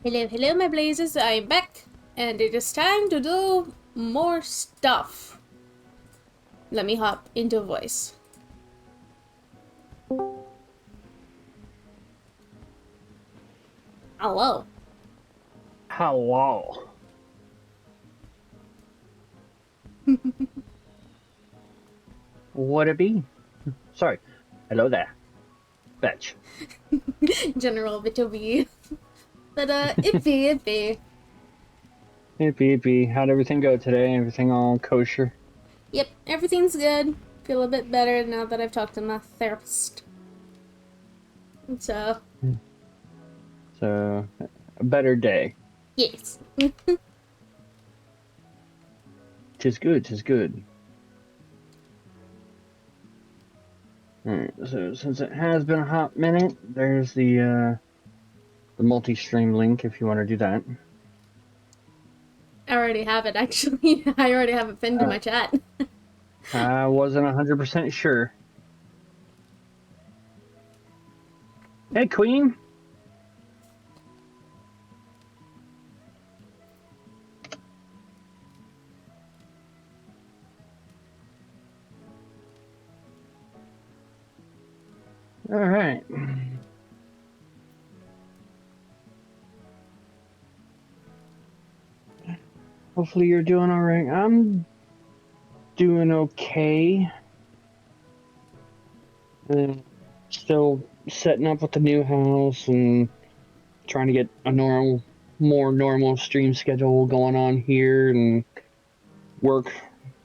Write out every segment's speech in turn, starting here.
Hello, hello, my blazes. I'm back, and it is time to do more stuff. Let me hop into voice. Hello. Hello. Would it be? Sorry. Hello there. Fetch. General bit of B. But, iffy. Hey, how'd everything go today? Everything all kosher? Yep, everything's good. Feel a bit better now that I've talked to my therapist. So, So, a better day. yes. Tis good. Alright, so since it has been a hot minute, there's the multi-stream link if you want to do that. I already have it, actually. I already have it pinned in my chat. I wasn't 100% sure. Hey, Queen! Alright. Hopefully you're doing alright. I'm doing okay. Still setting up with the new house and trying to get a more normal stream schedule going on here, and work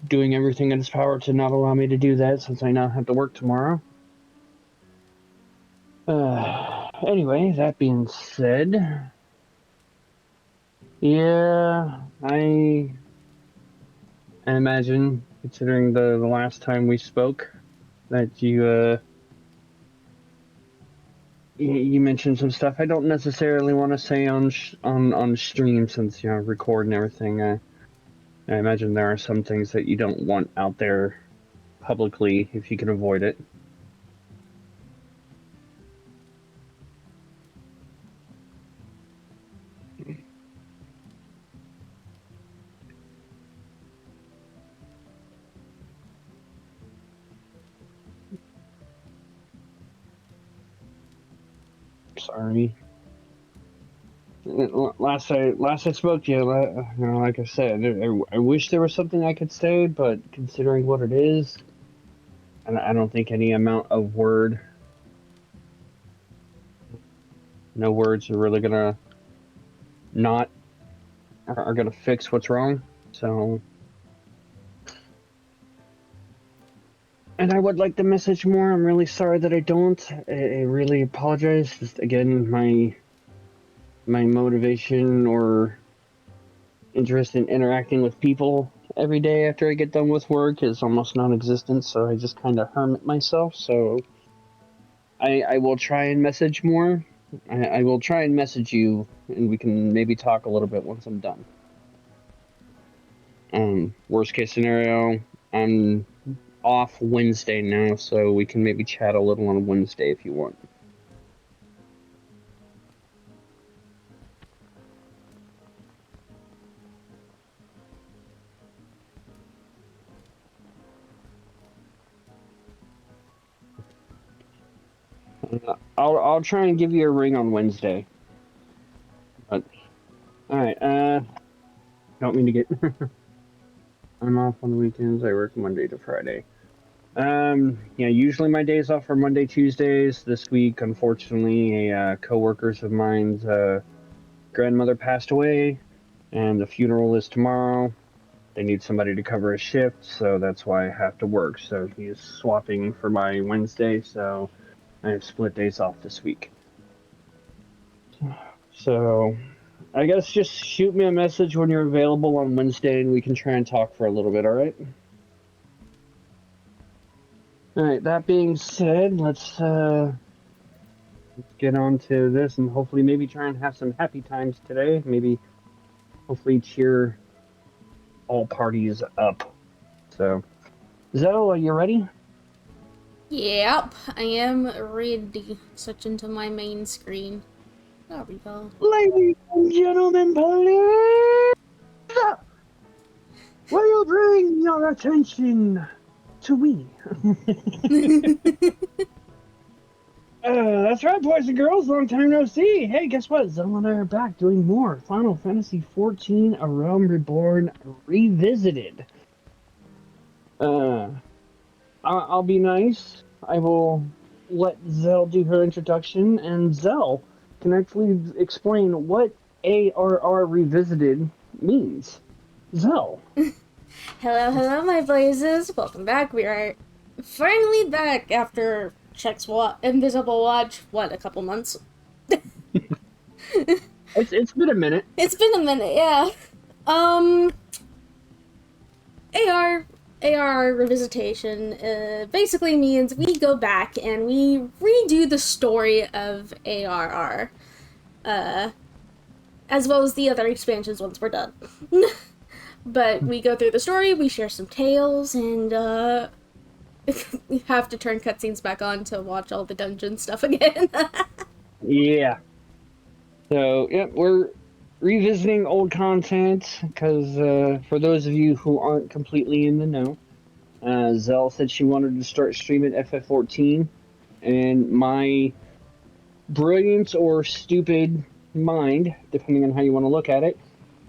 doing everything in its power to not allow me to do that since I now have to work tomorrow. Anyway, that being said, yeah, I imagine, considering the last time we spoke, that you mentioned some stuff I don't necessarily want to say on stream, since record and everything. I imagine there are some things that you don't want out there publicly if you can avoid it. Sorry. Last I spoke to you, like I said, I wish there was something I could say, but considering what it is, I don't think any amount of no words are really gonna not are gonna fix what's wrong. So, and I would like to message more. I'm really sorry that I don't. I really apologize. Just again, my motivation or interest in interacting with people every day after I get done with work is almost non-existent, so I just kind of hermit myself. So I will try and message more. I will try and message you, and we can maybe talk a little bit once I'm done. Worst case scenario, I'm off Wednesday now, so we can maybe chat a little on Wednesday if you want. I'll try and give you a ring on Wednesday. But all right, don't mean to get. I'm off on the weekends. I work Monday to Friday. Yeah, usually my days off are Monday, Tuesdays. This week, unfortunately, a coworkers of mine's grandmother passed away, and the funeral is tomorrow. They need somebody to cover a shift, so that's why I have to work. So he's swapping for my Wednesday, so I have split days off this week. So I guess just shoot me a message when you're available on Wednesday, and we can try and talk for a little bit, all right? All right, that being said, let's get on to this and hopefully maybe try and have some happy times today. Maybe hopefully cheer all parties up. So, Zoe, are you ready? Yep, I am ready. Switch into my main screen. There we go. Ladies and gentlemen, please, will you bring your attention to me? That's right, boys and girls. Long time no see. Hey, guess what? Zell and I are back doing more Final Fantasy XIV: A Realm Reborn Revisited. I'll be nice. I will let Zell do her introduction, and Zell can actually explain what ARR Revisited means. Zell. Hello, hello, my blazes. Welcome back. We are finally back after Invisible Watch. What, a couple months? It's been a minute. It's been a minute, yeah. AR ARR Revisitation basically means we go back and we redo the story of ARR, as well as the other expansions once we're done. But we go through the story, we share some tales, and we have to turn cutscenes back on to watch all the dungeon stuff again. Yeah. So, yeah, we're revisiting old content because for those of you who aren't completely in the know, Zell said she wanted to start streaming FF14, and my brilliant or stupid mind, depending on how you want to look at it,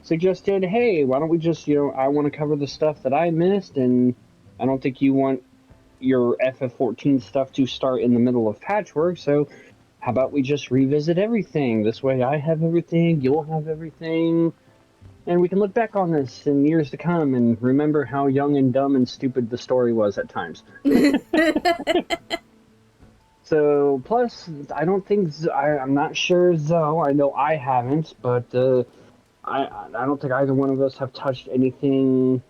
suggested, hey, why don't we just, I want to cover the stuff that I missed, and I don't think you want your FF14 stuff to start in the middle of patchwork, so how about we just revisit everything? This way I have everything, you'll have everything, and we can look back on this in years to come and remember how young and dumb and stupid the story was at times. So, plus, I don't think, I'm not sure, Zoe, I know I haven't, but I don't think either one of us have touched anything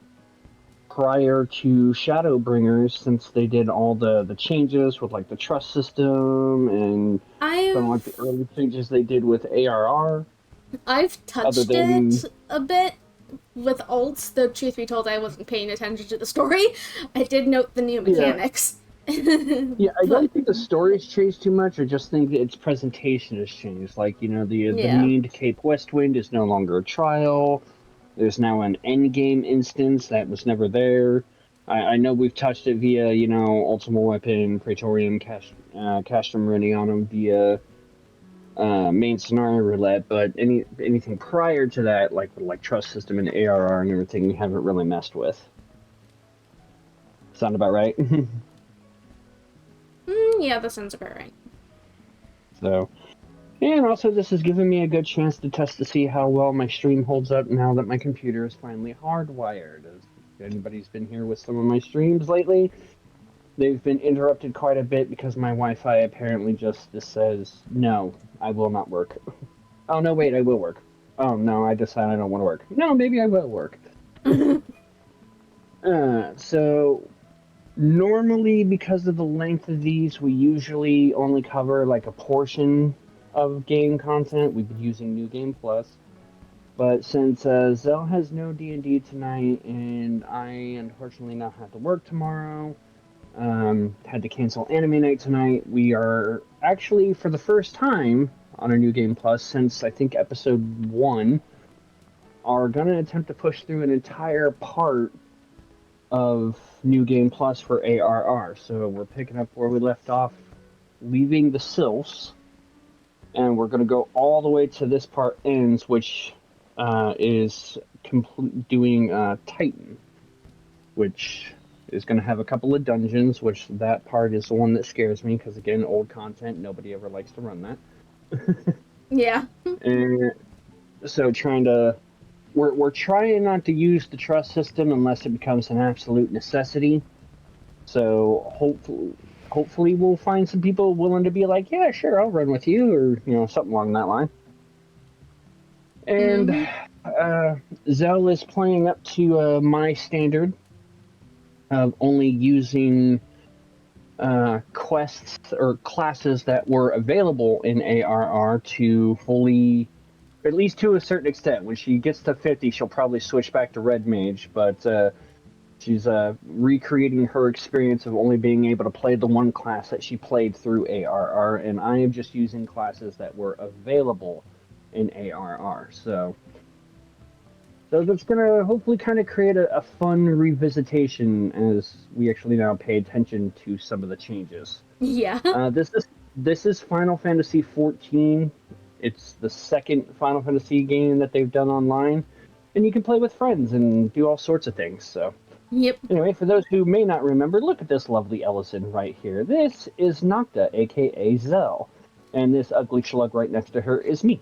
prior to Shadowbringers since they did all the changes with like the trust system and some like the early changes they did with ARR. I've Other touched than it a bit with alts, though truth be told I wasn't paying attention to the story. I did note the new mechanics. Yeah, I don't think the story's changed too much. I just think its presentation has changed. Like, the mean to Cape Westwind is no longer a trial. There's now an endgame instance that was never there. I know we've touched it via, Ultima Weapon, Praetorium, Castrum Meridianum via main scenario roulette, but anything prior to that, like trust system and ARR and everything, we haven't really messed with. Sound about right? Yeah, that sounds about right. So, and also this has given me a good chance to test to see how well my stream holds up now that my computer is finally hardwired. If anybody's been here with some of my streams lately, they've been interrupted quite a bit because my Wi-Fi apparently just says, no, I will not work. Oh, no, wait, I will work. Oh, no, I decide I don't want to work. No, maybe I will work. So normally, because of the length of these, we usually only cover like a portion of game content. We've been using New Game Plus. But since Zell has no D&D tonight, and I unfortunately now have to work tomorrow, had to cancel anime night tonight, we are actually, for the first time on a New Game Plus since I think episode 1, are going to attempt to push through an entire part of New Game Plus for ARR. So we're picking up where we left off, leaving the Sylphs, and we're going to go all the way to this part ends, which is doing Titan, which is going to have a couple of dungeons, which that part is the one that scares me, because again, old content, nobody ever likes to run that. Yeah. And so we're trying not to use the trust system unless it becomes an absolute necessity. So hopefully we'll find some people willing to be like, yeah, sure, I'll run with you, or something along that line. And Zell is playing up to my standard of only using quests or classes that were available in ARR to fully, at least to a certain extent. When she gets to 50, she'll probably switch back to Red Mage, but She's recreating her experience of only being able to play the one class that she played through ARR, and I am just using classes that were available in ARR. So that's gonna hopefully kind of create a fun revisitation as we actually now pay attention to some of the changes. Yeah. This is Final Fantasy XIV. It's the second Final Fantasy game that they've done online, and you can play with friends and do all sorts of things. So Yep. anyway, for those who may not remember, look at this lovely Ellison right here. This is Nocta, aka Zell, and this ugly slug right next to her is me.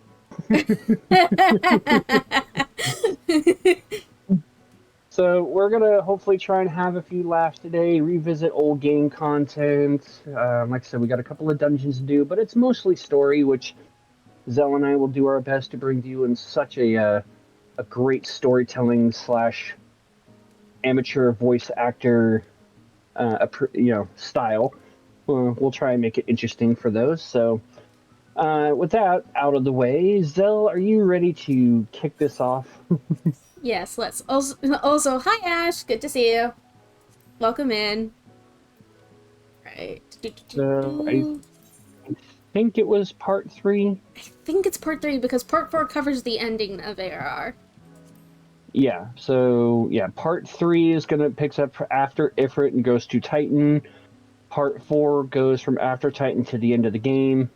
So we're gonna hopefully try and have a few laughs today, revisit old game content. Like I said, we got a couple of dungeons to do, but it's mostly story, which Zell and I will do our best to bring to you in such a great storytelling slash amateur voice actor, style. We'll try and make it interesting for those. So, with that out of the way, Zell, are you ready to kick this off? Yes, let's also hi Ash, good to see you. Welcome in. Right. So I think it was part 3. I think it's part 3 because part 4 covers the ending of ARR. Yeah. So yeah, part 3 is gonna picks up after Ifrit and goes to Titan. Part 4 goes from after Titan to the end of the game.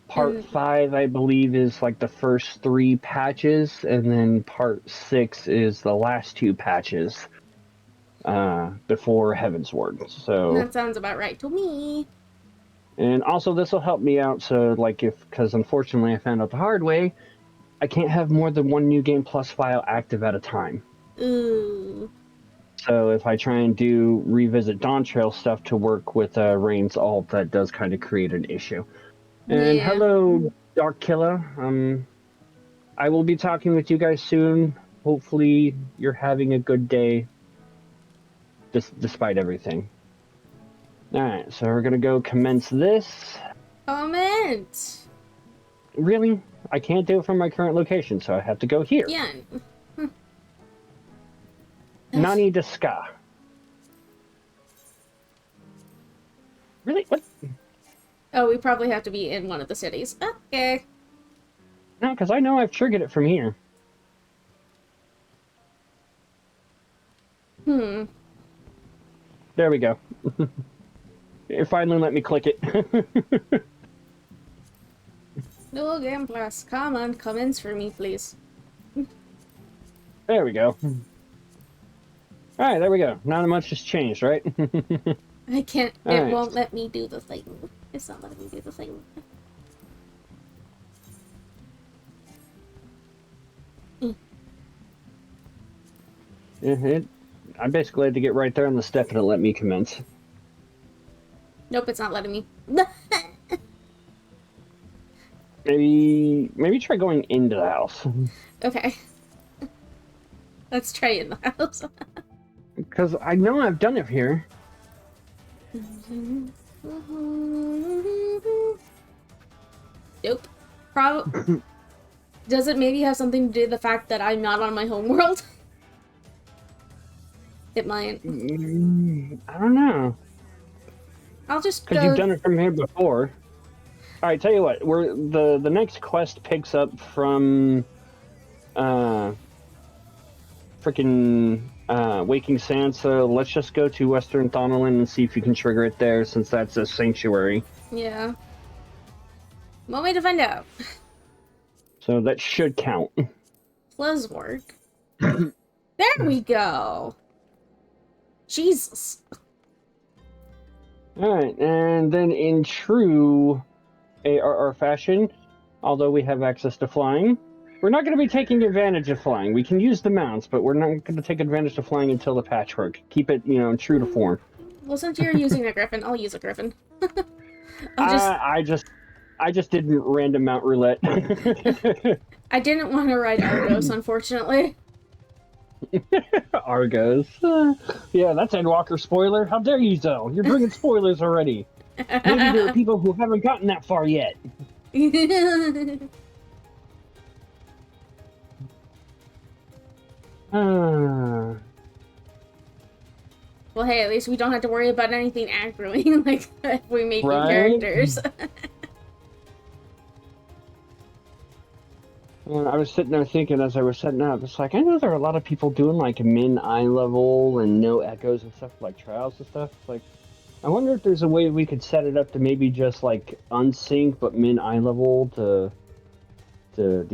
Part 5, I believe, is like the first 3 patches, and then part 6 is the last 2 patches before Heavensward. So That sounds about right to me. and also this will help me out. So like because unfortunately I found out the hard way, I can't have more than one New Game Plus file active at a time. Ooh. So if I try and do revisit Dawn Trail stuff to work with Rain's alt, that does kind of create an issue. And Yeah. hello, Dark Killer. I will be talking with you guys soon. Hopefully you're having a good day, despite everything. Alright, so we're gonna go commence this. Comment. Really? I can't do it from my current location, so I have to go here. Yeah. Nani deska? Really? What? Oh, we probably have to be in one of the cities. Okay. No, because I know I've triggered it from here. There we go. It finally let me click it. No Game Plus. Come on, comments for me, please. There we go. Alright, there we go. Not much has changed, right? I can't. All It right. won't let me do the thing. It's not letting me do the thing. I basically had to get right there on the step and it let me commence. Nope, it's not letting me. Maybe try going into the house. Okay. Let's try in the house. Because I know I've done it here. Nope. Does it maybe have something to do with the fact that I'm not on my home world? It might. I don't know. I'll just Because go. you've done it from here before. Alright, tell you what, the next quest picks up from freaking Waking Sand, so let's just go to Western Thanalan and see if you can trigger it there, since that's a sanctuary. Yeah. One way to find out. So that should count. Plus work. There we go. Jesus. Alright, and then in true ARR fashion, although we have access to flying, we're not going to be taking advantage of flying. We can use the mounts, but we're not going to take advantage of flying until the patchwork. Keep it, true to form. Well, since you're using a griffin, I'll use a griffin. I'll just... I just didn't random mount roulette. I didn't want to ride Argos, unfortunately. Argos. Yeah, that's Endwalker spoiler. How dare you, Zell? You're bringing spoilers already. Maybe there are people who haven't gotten that far yet. Well, hey, at least we don't have to worry about anything aggroing, like, if we make new Right? characters. And I was sitting there thinking as I was setting up, it's like, I know there are a lot of people doing like min eye level and no echoes and stuff like trials and stuff. It's like, I wonder if there's a way we could set it up to maybe just like unsync but min eye level to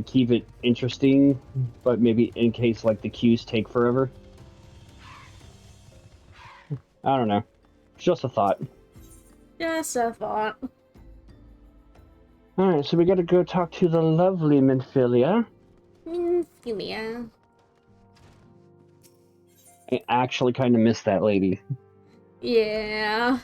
keep it interesting, but maybe in case like the queues take forever. I don't know. It's just a thought. Just a thought. Alright, so we gotta go talk to the lovely Minfilia. Minfilia. I actually kind of miss that lady. Yeah.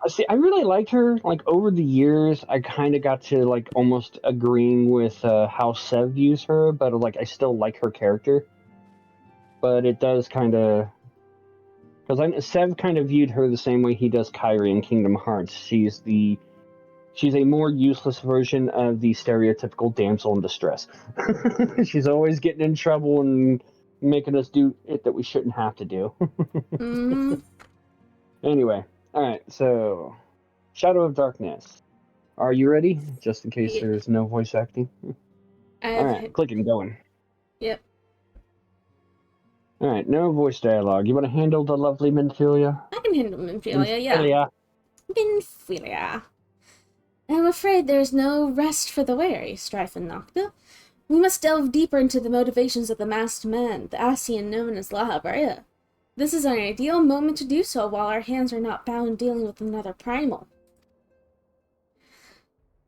See, I really liked her. Like, over the years, I kind of got to, like, almost agreeing with how Sev views her, but, like, I still like her character. But it does kind of... Because Sev kind of viewed her the same way he does Kyrie in Kingdom Hearts. She's a more useless version of the stereotypical damsel in distress. She's always getting in trouble and making us do it that we shouldn't have to do. Mm-hmm. Anyway, alright, so... Shadow of Darkness. Are you ready? Just in case Yeah. there's no voice acting. Alright, clicking, going. Yep. Alright, no voice dialogue. You want to handle the lovely Minfilia? I can handle Minfilia, yeah. Minfilia. Minfilia. I'm afraid there's no rest for the weary, Strife and Nocta. We must delve deeper into the motivations of the masked man, the Ascian known as La Habrea. This is an ideal moment to do so while our hands are not bound dealing with another primal.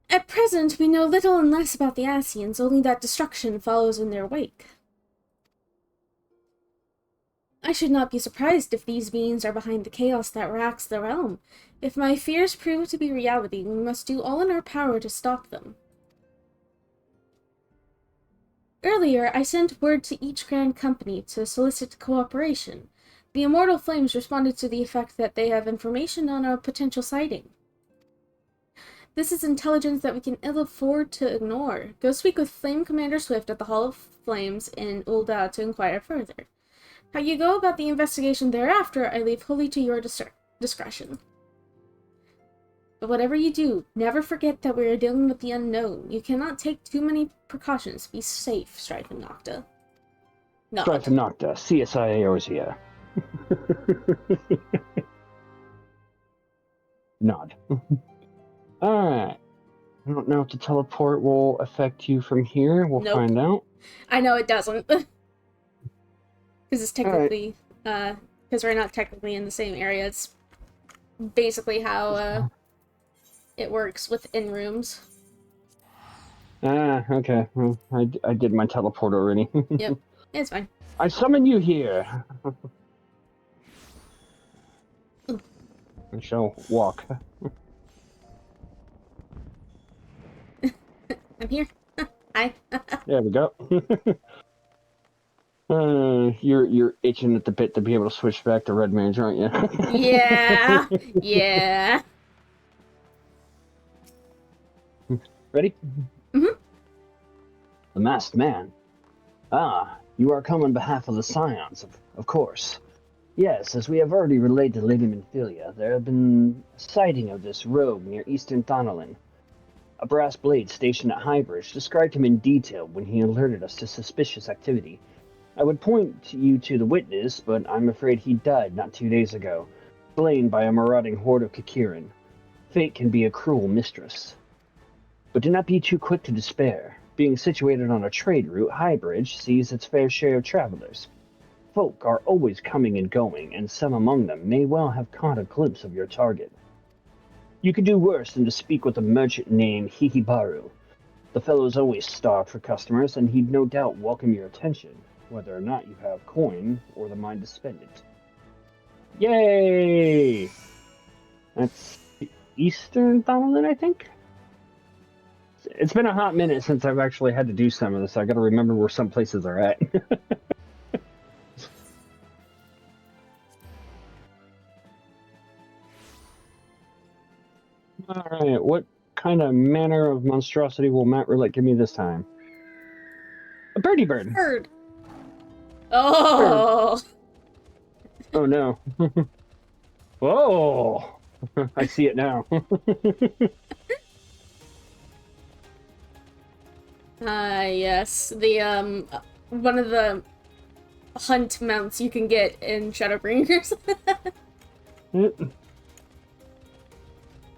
At present, we know little and less about the Ascians, only that destruction follows in their wake. I should not be surprised if these beings are behind the chaos that racks the realm. If my fears prove to be reality, we must do all in our power to stop them. Earlier, I sent word to each Grand Company to solicit cooperation. The Immortal Flames responded to the effect that they have information on a potential sighting. This is intelligence that we can ill afford to ignore. Go speak with Flame Commander Swift at the Hall of Flames in Ul'dah to inquire further. How you go about the investigation thereafter, I leave wholly to your discretion. But whatever you do, never forget that we are dealing with the unknown. You cannot take too many precautions. Be safe, Strife and Nocta. Nod. Strife and Nocta, CSI Eorzea. Nod. Alright. I don't know if the teleport will affect you from here. We'll find out. I know it doesn't. Because it's technically, because we're not technically in the same area. It's basically how it works within rooms. Okay. Well, I did my teleport already. Yep, it's fine. I summon you here. I shall walk. I'm here. Hi. There we go. You're itching at the bit to be able to switch back to Red Mage, aren't you? Yeah. Yeah. Ready? Mm-hmm. The Masked Man. Ah, you are come on behalf of the Scions, of course. Yes, as we have already relayed to Lady Minfilia, there have been a sighting of this rogue near Eastern Thonolin. A brass blade stationed at Highbridge described him in detail when he alerted us to suspicious activity. I would point you to the witness, but I'm afraid he died not 2 days ago, slain by a marauding horde of Kikirin. Fate can be a cruel mistress. But do not be too quick to despair. Being situated on a trade route, Highbridge sees its fair share of travelers. Folk are always coming and going, and some among them may well have caught a glimpse of your target. You could do worse than to speak with a merchant named Hihibaru. The fellow's always starved for customers, and he'd no doubt welcome your attention, whether or not you have coin or the mind to spend it. Yay! That's Eastern Thonolin, I think? It's been a hot minute since I've actually had to do some of this. I gotta remember where some places are at. Alright, what kind of manner of monstrosity will Matt Roulette give me this time? A birdie bird! Bird! Oh! Bird. Oh no. Oh, I see it now. Yes. The, one of the hunt mounts you can get in Shadowbringers.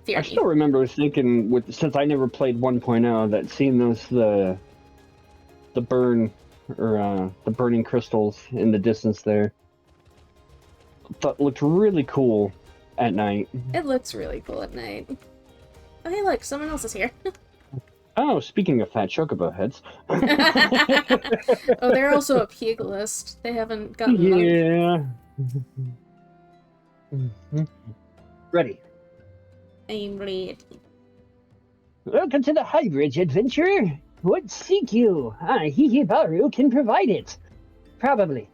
I still remember thinking, since I never played 1.0, that seeing the burning crystals in the distance there, thought looked really cool at night. It looks really cool at night. Oh, hey, look, someone else is here. Oh, speaking of fat chocobo heads. Oh, they're also a Pugilist. They haven't gotten Yeah. Ready. I'm ready. Welcome to the Highbridge, adventurer. What seek you? Hihibaru can provide it. Probably.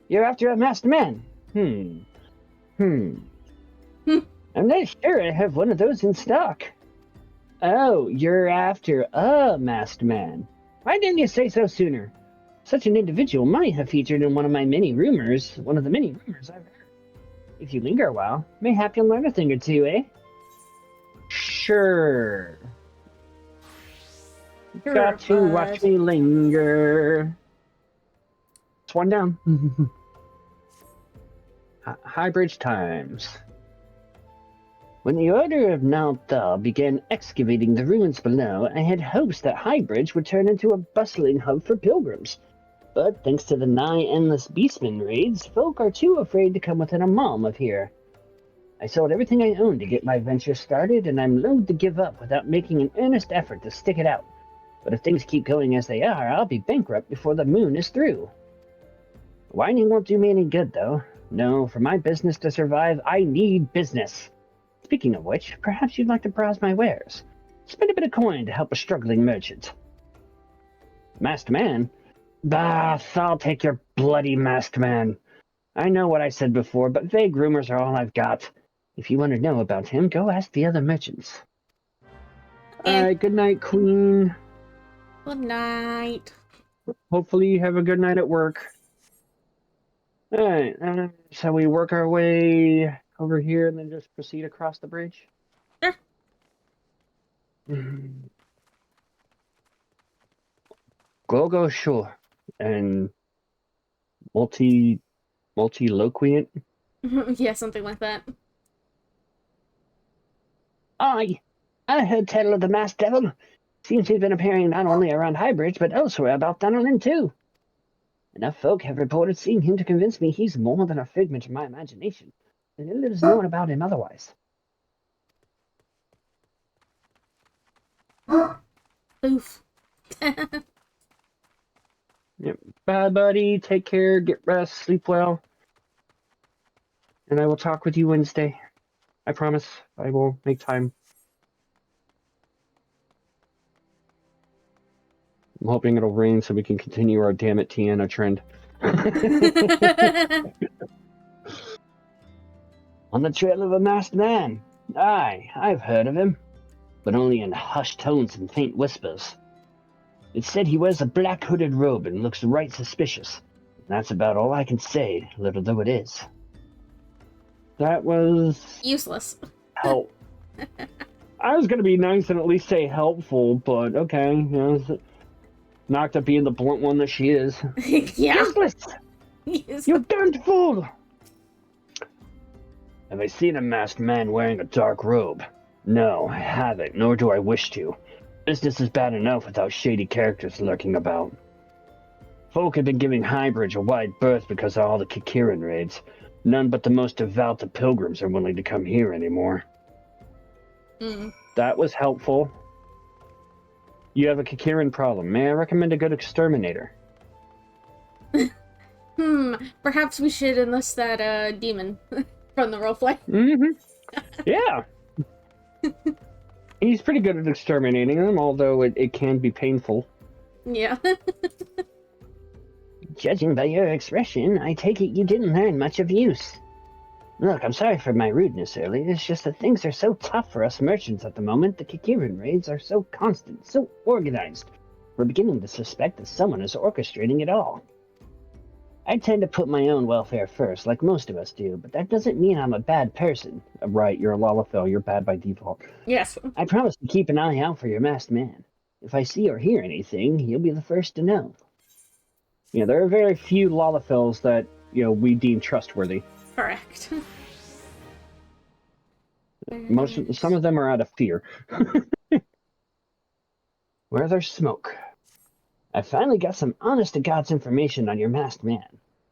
You're after a masked man. I'm not sure I have one of those in stock. Oh, you're after a masked man. Why didn't you say so sooner? Such an individual might have featured in one of the many rumors I've heard. If you linger a while, mayhap you'll learn a thing or two, eh? Sure. Got to watch me linger. It's one down. Highbridge times. When the Order of Nalthal began excavating the ruins below, I had hopes that Highbridge would turn into a bustling hub for pilgrims. But thanks to the nigh-endless beastman raids, folk are too afraid to come within a mile of here. I sold everything I owned to get my venture started, and I'm loath to give up without making an earnest effort to stick it out. But if things keep going as they are, I'll be bankrupt before the moon is through. Whining won't do me any good, though. No, for my business to survive, I need business. Speaking of which, perhaps you'd like to browse my wares. Spend a bit of coin to help a struggling merchant. Masked man? Bah, I'll take your bloody masked man. I know what I said before, but vague rumors are all I've got. If you want to know about him, go ask the other merchants. Alright, good night, Queen. Good night. Hopefully you have a good night at work. Alright, shall we work our way over here and then just proceed across the bridge? Sure. Gogo Shore and multiloquent. Yeah, something like that. I heard tell of the masked devil. Seems he's been appearing not only around Highbridge, but elsewhere about Dunnerlin too. Enough folk have reported seeing him to convince me he's more than a figment of my imagination, and little is known about him otherwise. Oof. Yep. Bye, buddy. Take care. Get rest. Sleep well. And I will talk with you Wednesday. I promise. I will make time. I'm hoping it'll rain so we can continue our damn it Tiana trend. On the trail of a masked man. Aye, I've heard of him, but only in hushed tones and faint whispers. It's said he wears a black hooded robe and looks right suspicious. That's about all I can say, little though it is. That was Useless. help. I was gonna be nice and at least say helpful, but okay, you know, knocked up being the blunt one that she is. Yeah. Useless! Useless. You darned fool! Have I seen a masked man wearing a dark robe? No, I haven't, nor do I wish to. Business is bad enough without shady characters lurking about. Folk have been giving Highbridge a wide berth because of all the Kikiran raids. None but the most devout of pilgrims are willing to come here anymore. That was helpful. You have a Kikiran problem. May I recommend a good exterminator? Perhaps we should enlist that, demon from the roleplay. Yeah. He's pretty good at exterminating them, although it can be painful. Yeah. Judging by your expression, I take it you didn't learn much of use. Look, I'm sorry for my rudeness earlier. It's just that things are so tough for us merchants at the moment. The Kikiran raids are so constant, so organized. We're beginning to suspect that someone is orchestrating it all. I tend to put my own welfare first, like most of us do, but that doesn't mean I'm a bad person. Right, you're a Lalafell. You're bad by default. Yes. I promise to keep an eye out for your masked man. If I see or hear anything, you'll be the first to know. Yeah, there are very few Lalafells that, we deem trustworthy. Correct. Some of them are out of fear. Where there's smoke. I finally got some honest-to-God's information on your masked man.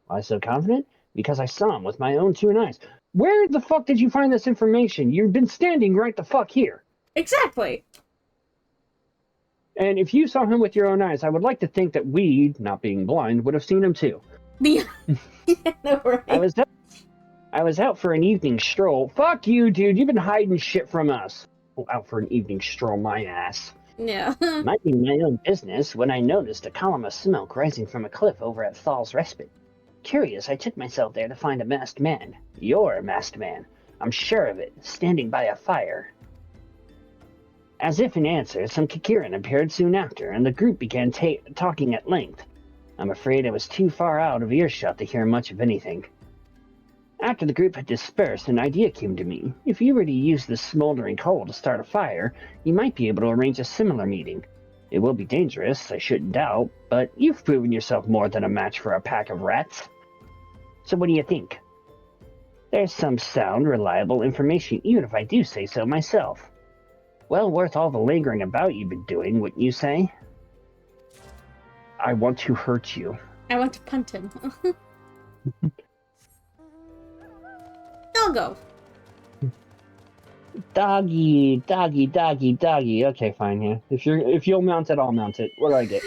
Why so confident? Because I saw him with my own 2 eyes. Where the fuck did you find this information? You've been standing right the fuck here. Exactly. And if you saw him with your own eyes, I would like to think that we, not being blind, would have seen him too. The no, right. I was out for an evening stroll. Fuck you, dude. You've been hiding shit from us. Oh, out for an evening stroll, my ass. Yeah. Minding my own business when I noticed a column of smoke rising from a cliff over at Thal's Respite. Curious, I took myself there to find a masked man. Your masked man. I'm sure of it, standing by a fire. As if in answer, some Kikiran appeared soon after, and the group began talking at length. I'm afraid I was too far out of earshot to hear much of anything. After the group had dispersed, an idea came to me. If you were to use this smoldering coal to start a fire, you might be able to arrange a similar meeting. It will be dangerous, I shouldn't doubt, but you've proven yourself more than a match for a pack of rats. So what do you think? There's some sound, reliable information, even if I do say so myself. Well worth all the lingering about you've been doing, wouldn't you say? I want to hurt you. I want to punt him. I'll go. Doggy. Okay, fine, yeah. If you'll mount it, I'll mount it. What do I get?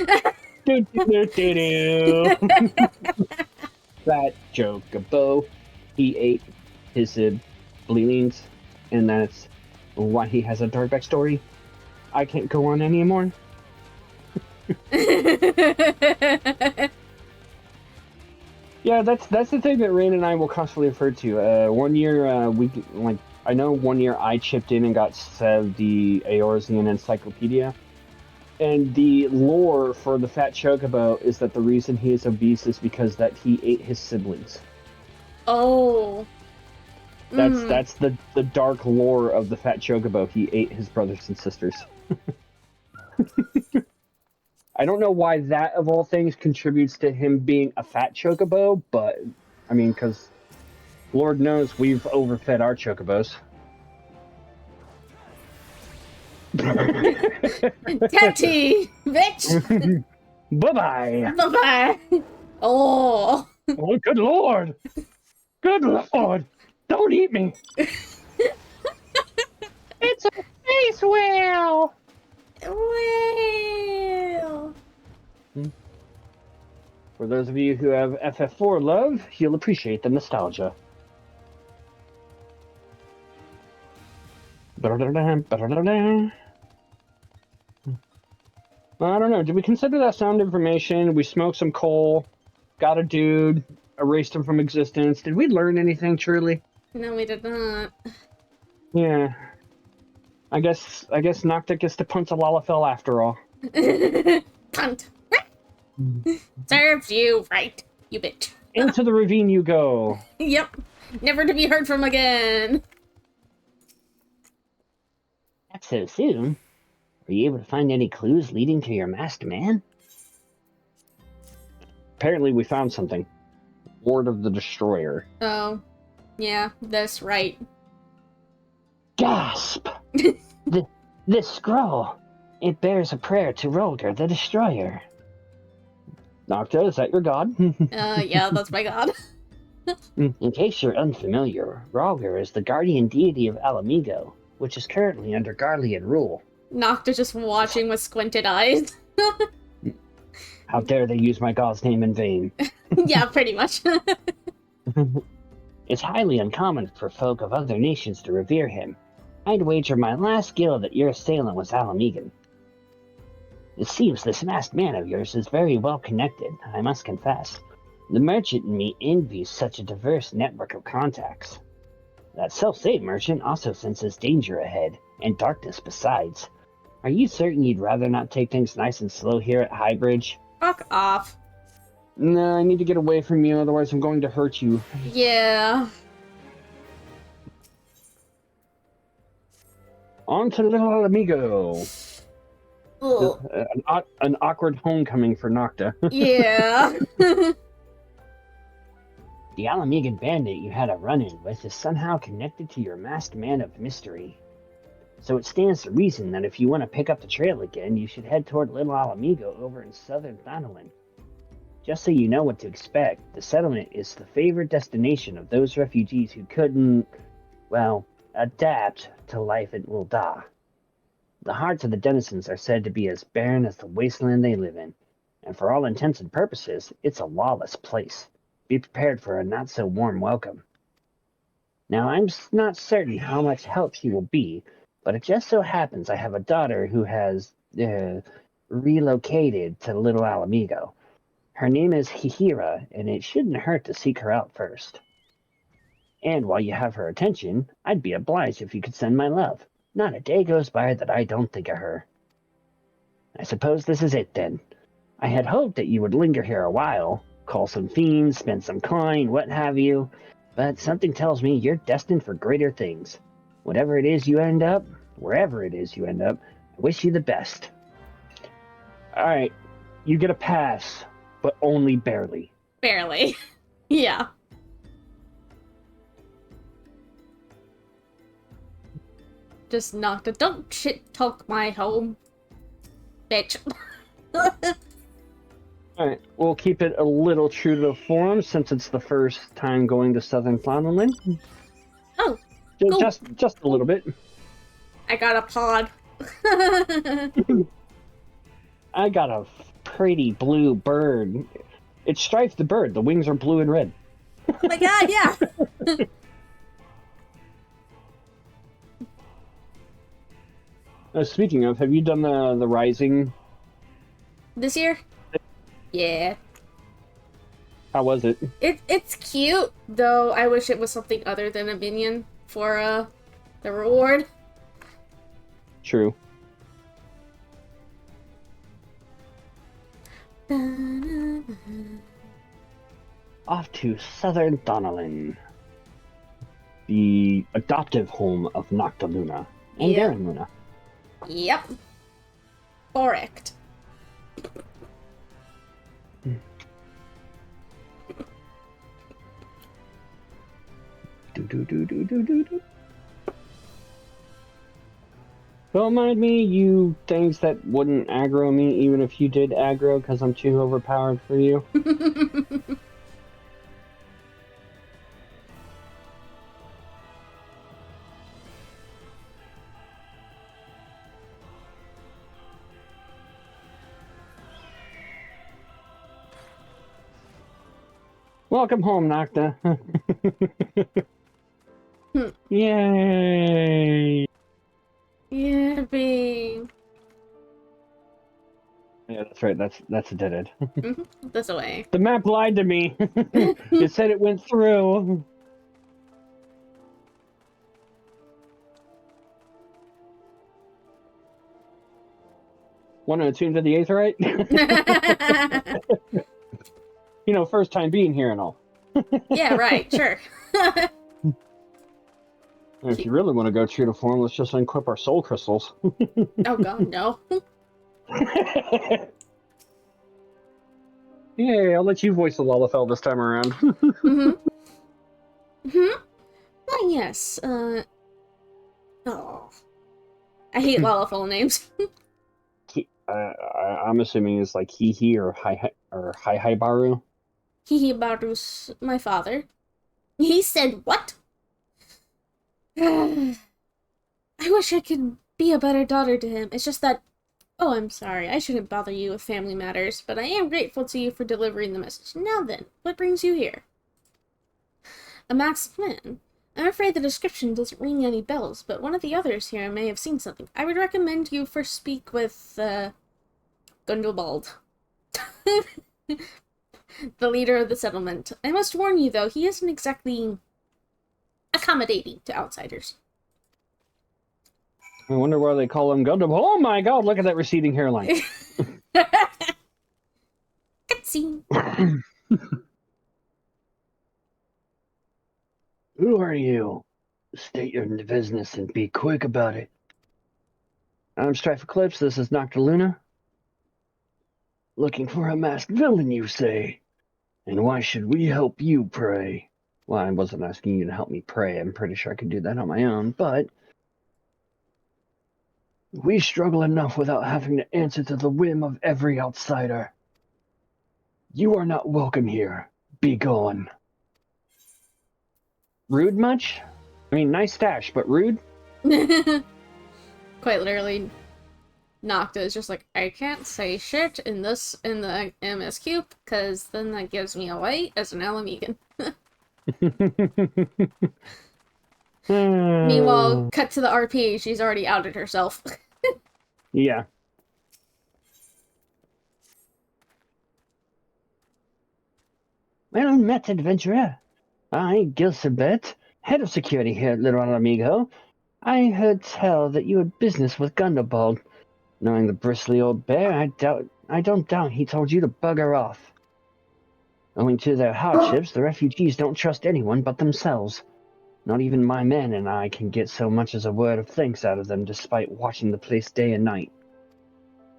That Chocobo. He ate his bleedings, and that's why he has a dark backstory. I can't go on anymore. Yeah, that's the thing that Rain and I will constantly refer to. One year, I know one year I chipped in and got the Eorzean Encyclopedia, and the lore for the Fat Chocobo is that the reason he is obese is because that he ate his siblings. Oh. That's the dark lore of the Fat Chocobo. He ate his brothers and sisters. I don't know why that, of all things, contributes to him being a fat chocobo, but, I mean, because Lord knows we've overfed our chocobos. Tatty, bitch! Bye-bye! Bye-bye! Oh! Oh, good lord! Good lord! Don't eat me! It's a space whale! Well. For those of you who have FF4 love, you'll appreciate the nostalgia. I don't know. Did we consider that sound information? We smoked some coal, got a dude, erased him from existence. Did we learn anything truly? No, we did not. Yeah. I guess Noctic gets to punt a Lalafell after all. Punt. Serves you right, you bitch. Into the ravine you go. Yep. Never to be heard from again. Not so soon. Were you able to find any clues leading to your masked man? Apparently we found something. Ward of the Destroyer. Oh. Yeah, that's right. Gasp! This scroll. It bears a prayer to Rolger the Destroyer. Nocta, is that your god? Yeah, that's my god. In case you're unfamiliar, Rolger is the guardian deity of Alamigo, which is currently under Garlean rule. Nocta just watching with squinted eyes. How dare they use my god's name in vain? Yeah, pretty much. It's highly uncommon for folk of other nations to revere him. I'd wager my last guild that your assailant was Alamigan. It seems this masked man of yours is very well connected, I must confess. The merchant in me envies such a diverse network of contacts. That self-same merchant also senses danger ahead, and darkness besides. Are you certain you'd rather not take things nice and slow here at Highbridge? Fuck off. No, I need to get away from you, otherwise I'm going to hurt you. Yeah. On to Little Amigo. Ugh. An awkward homecoming for Nocta. Yeah. The Alamegan bandit you had a run-in with is somehow connected to your masked man of mystery. So it stands to reason that if you want to pick up the trail again, you should head toward Little Alamigo over in southern Thanalan. Just so you know what to expect, the settlement is the favorite destination of those refugees who couldn't, well, adapt to life in Ul'dah. The hearts of the denizens are said to be as barren as the wasteland they live in, and for all intents and purposes, it's a lawless place. Be prepared for a not-so-warm welcome. Now, I'm not certain how much help she will be, but it just so happens I have a daughter who has relocated to Little Alamigo. Her name is Hihira, and it shouldn't hurt to seek her out first. And while you have her attention, I'd be obliged if you could send my love. Not a day goes by that I don't think of her. I suppose this is it then. I had hoped that you would linger here a while, call some fiends, spend some coin, what have you, but something tells me you're destined for greater things. Whatever it is you end up, wherever it is you end up, I wish you the best. Alright, you get a pass, but only barely. Barely. Yeah. Just knocked it. Don't shit talk my home. Bitch. Alright, we'll keep it a little true to the form since it's the first time going to Southern Thanalan. Oh, cool. Just a little bit. I got a pod. I got a pretty blue bird. It's Strife the bird. The wings are blue and red. Oh my god, yeah. Speaking of, have you done the Rising? This year? Yeah. How was it? It's cute, though I wish it was something other than a minion for the reward. True. Off to Southern Thanalan, the adoptive home of Nocta Luna and Yep. Darren Luna. Yep. Correct. Do. Don't mind me, you things that wouldn't aggro me even if you did aggro because I'm too overpowered for you. Welcome home, Nocta. Yay! Yeah, babe. Yeah, that's right. That's a dead end. This away. The map lied to me. It said it went through. Want to attune to the Aetherite? You know, first time being here and all. Yeah, right, sure. And if you really want to go true to form, let's just unequip our soul crystals. Oh god, no. Yeah, I'll let you voice the Lalafell this time around. Oh, yes, oh. I hate Lalafell names. I'm assuming it's like Hihi or Hi Baru. Hihibaru's my father. He said what? I wish I could be a better daughter to him. It's just that... Oh, I'm sorry. I shouldn't bother you with family matters, but I am grateful to you for delivering the message. Now then, what brings you here? A masked man. I'm afraid the description doesn't ring any bells, but one of the others here may have seen something. I would recommend you first speak with, Gundobald. The leader of the settlement. I must warn you, though, he isn't exactly accommodating to outsiders. I wonder why they call him Gundam. Oh my god, look at that receding hairline. Cutscene. Who are you? State your business and be quick about it. I'm Strife Eclipse, this is Noctiluna. Looking for a masked villain, you say? And why should we help you, pray? Well, I wasn't asking you to help me pray. I'm pretty sure I could do that on my own, but we struggle enough without having to answer to the whim of every outsider. You are not welcome here. Be gone. Rude much? I mean, nice stash, but rude? Quite literally, Nocta is just like, I can't say shit in the MSQ, because then that gives me away as an Alamegan. Meanwhile, cut to the RP, she's already outed herself. Yeah. Well met, adventurer. I, Gilsabet, head of security here at Little Amigo. I heard tell that you had business with Gundobald. Knowing the bristly old bear, I don't doubt he told you to bugger off. Owing to their hardships, the refugees don't trust anyone but themselves. Not even my men and I can get so much as a word of thanks out of them despite watching the place day and night.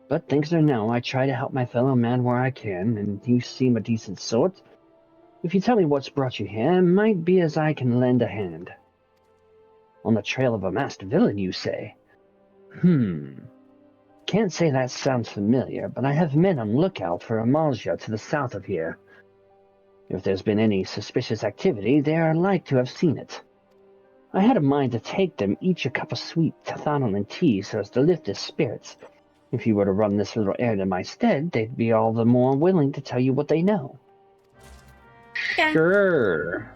But things are now, I try to help my fellow man where I can, and you seem a decent sort. If you tell me what's brought you here, it might be as I can lend a hand. On the trail of a masked villain, you say? Can't say that sounds familiar, but I have men on lookout for Amalja to the south of here. If there's been any suspicious activity, they are like to have seen it. I had a mind to take them each a cup of sweet Thanalan tea so as to lift their spirits. If you were to run this little errand in my stead, they'd be all the more willing to tell you what they know. Okay. Sure.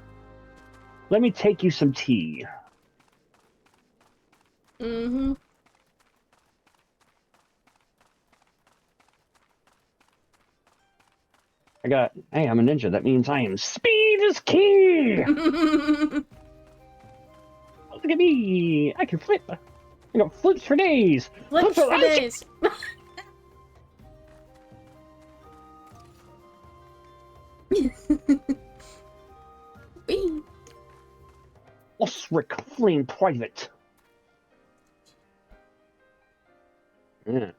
Let me take you some tea. Mm-hmm. Hey, I'm a ninja. That means I am speed is key! Look at me! I can flip! I got flips for days! Flips for days! Bing. Osric Flame Private! Yeah.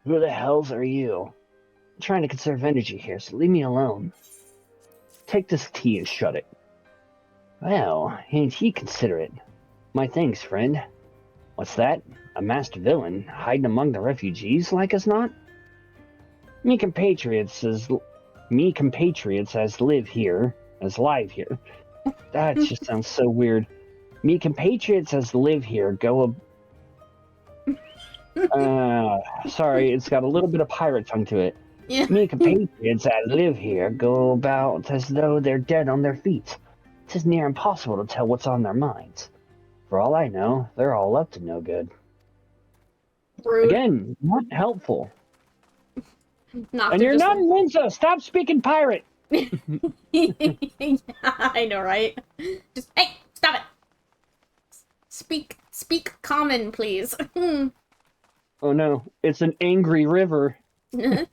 Who the hells are you? I'm trying to conserve energy here, so leave me alone. Take this tea and shut it. Well, ain't he considerate? My thanks, friend. What's that? A masked villain hiding among the refugees like as not? Me compatriots as live here. That just sounds so weird. Me compatriots as live here sorry, it's got a little bit of pirate tongue to it. Yeah. Me compatriots that live here go about as though they're dead on their feet. It's near impossible to tell what's on their minds. For all I know, they're all up to no good. Rude. Again, not helpful. Nocta And you're just not a ninja! Stop speaking pirate! Yeah, I know, right? Just, hey, stop it! Speak common, please. Oh no, it's an angry river. You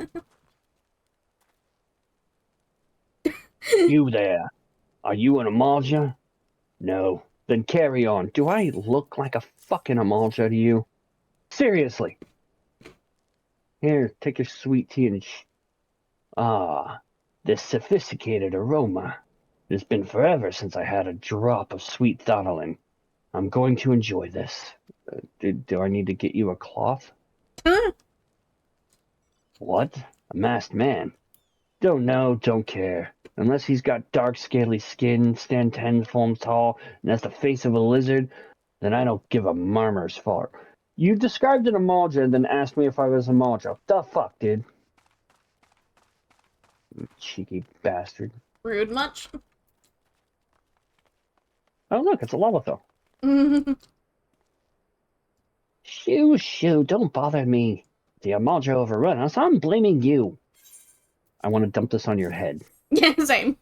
there. Are you an Amalja? No. Then carry on. Do I look like a fucking Amalja to you? Seriously. Here, take your sweet tea and This sophisticated aroma. It has been forever since I had a drop of sweet Thanalan. I'm going to enjoy this. do I need to get you a cloth? What? A masked man? Don't know, don't care. Unless he's got dark, scaly skin, stand 10 forms tall, and has the face of a lizard, then I don't give a marmor's fart. You described an Amalja and then asked me if I was a Amalja. The fuck, dude? Cheeky bastard. Rude much? Oh look, it's a Lalithel. Shoo, don't bother me. The Amalja overrun us, I'm blaming you. I want to dump this on your head. Yeah, same.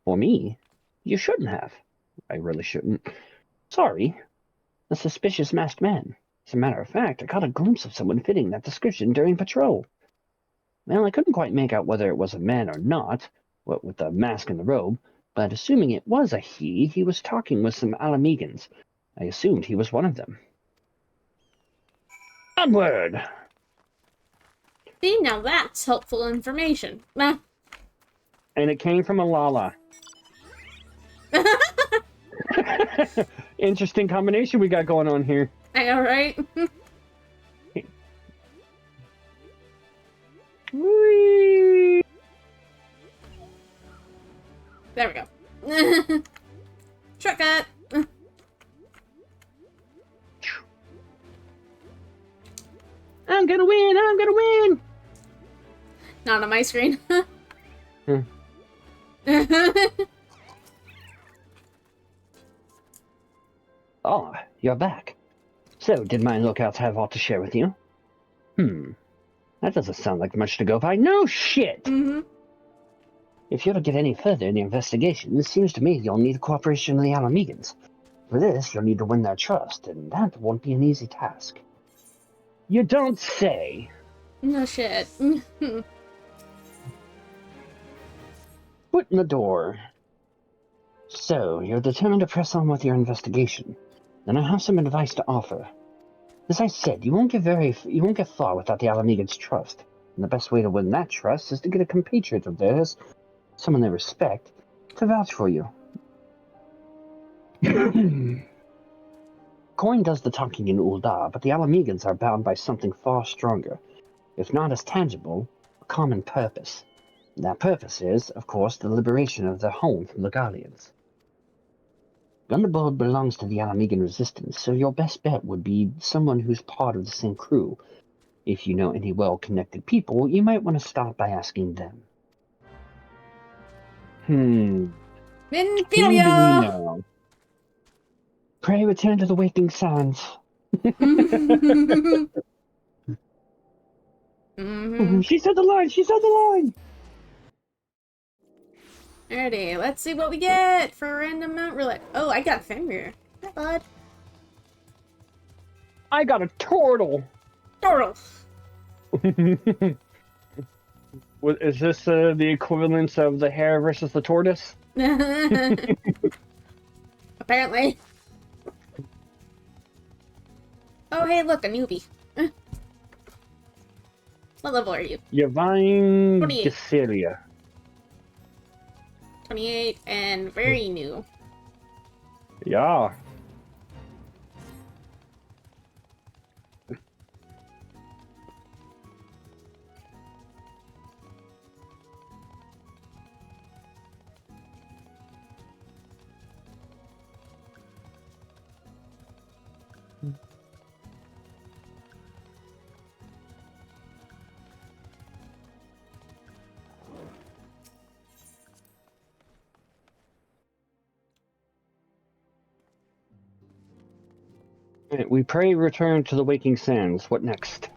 For me? You shouldn't have. I really shouldn't. Sorry. A suspicious masked man. As a matter of fact, I caught a glimpse of someone fitting that description during patrol. Well, I couldn't quite make out whether it was a man or not, what with the mask and the robe, but assuming it was a he was talking with some Alamegans. I assumed he was one of them. Onward! See, now that's helpful information. Meh. And it came from a Lala. Interesting combination we got going on here. I know, right? Whee! There we go. Shortcut! I'm gonna win! I'm gonna win! Not on my screen. Hmm. Ah, you're back. So, did my lookouts have aught to share with you? That doesn't sound like much to go by. No shit! Mm-hmm. If you're to get any further in the investigation, it seems to me you'll need the cooperation of the Alamegans. For this, you'll need to win their trust, and that won't be an easy task. You don't say! No shit. Foot in the door. So, you're determined to press on with your investigation. Then I have some advice to offer. As I said, you won't get far without the Alamegans' trust. And the best way to win that trust is to get a compatriot of theirs, someone they respect, to vouch for you. Coin does the talking in Ul'dah, but the Alamegans are bound by something far stronger, if not as tangible, a common purpose. And that purpose is, of course, the liberation of their home from the Guardians. Gunderbold belongs to the Alamegan resistance, so your best bet would be someone who's part of the same crew. If you know any well-connected people, you might want to start by asking them. Who do we Minfilia! know? Pray return to the waking sands. Mm-hmm. She said the line! She said the line! Alrighty, let's see what we get for random mount roulette. Oh, I got Fenrir. Hi, bud. I got a turtle! Turtle. Is this the equivalence of the hare versus the tortoise? Apparently. Oh, hey, look, a newbie. What level are you? Yavine 28. Gasilia. 28 and very new. Yeah. We pray return to the waking sands. What next?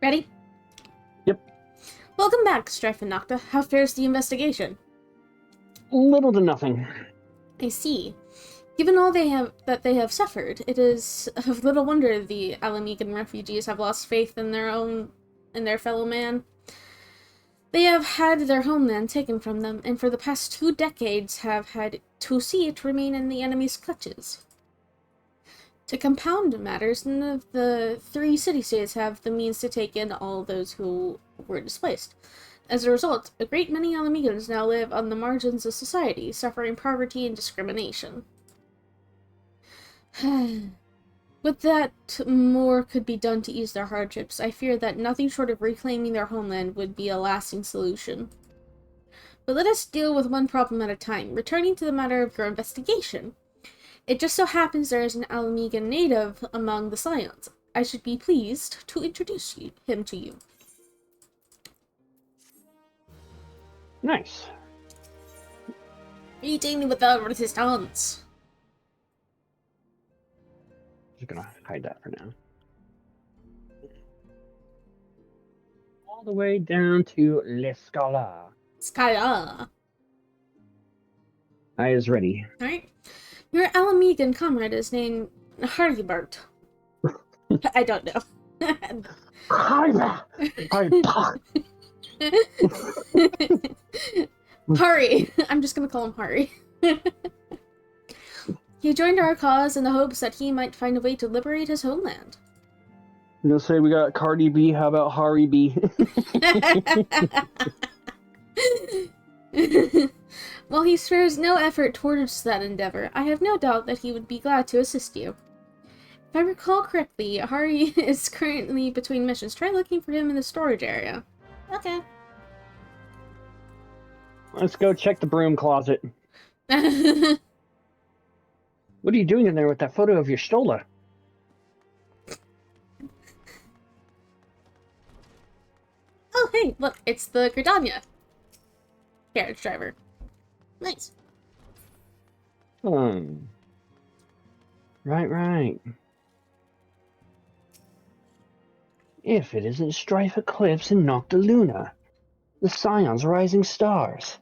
Ready? Yep. Welcome back, Strife and Nocta. How fares the investigation? Little to nothing. I see. Given all they have suffered, it is of little wonder the Alamegan refugees have lost faith in their fellow man. They have had their homeland taken from them, and for the past 2 decades have had to see it remain in the enemy's clutches. To compound matters, none of the 3 city-states have the means to take in all those who were displaced. As a result, a great many Alamegans now live on the margins of society, suffering poverty and discrimination. With that, more could be done to ease their hardships. I fear that nothing short of reclaiming their homeland would be a lasting solution. But let us deal with one problem at a time. Returning to the matter of your investigation. It just so happens there is an Alamegan native among the Scions. I should be pleased to introduce him to you. Nice. Meeting with the Resistance. Just gonna hide that for now. All the way down to L'Escala. Skya. I is ready. Alright. Your Alamegan comrade is named Haribert. I don't know. Hari. I'm just gonna call him Hari. He joined our cause in the hopes that he might find a way to liberate his homeland. I'm gonna say we got Cardi B. How about Hari B? While he spares no effort towards that endeavor, I have no doubt that he would be glad to assist you. If I recall correctly, Hari is currently between missions. Try looking for him in the storage area. Okay. Let's go check the broom closet. What are you doing in there with that photo of your Stola? Oh, hey, look, it's the Gridania carriage driver. Nice. Right. If it isn't Strife Eclipse and Noctiluna, the Scion's rising stars,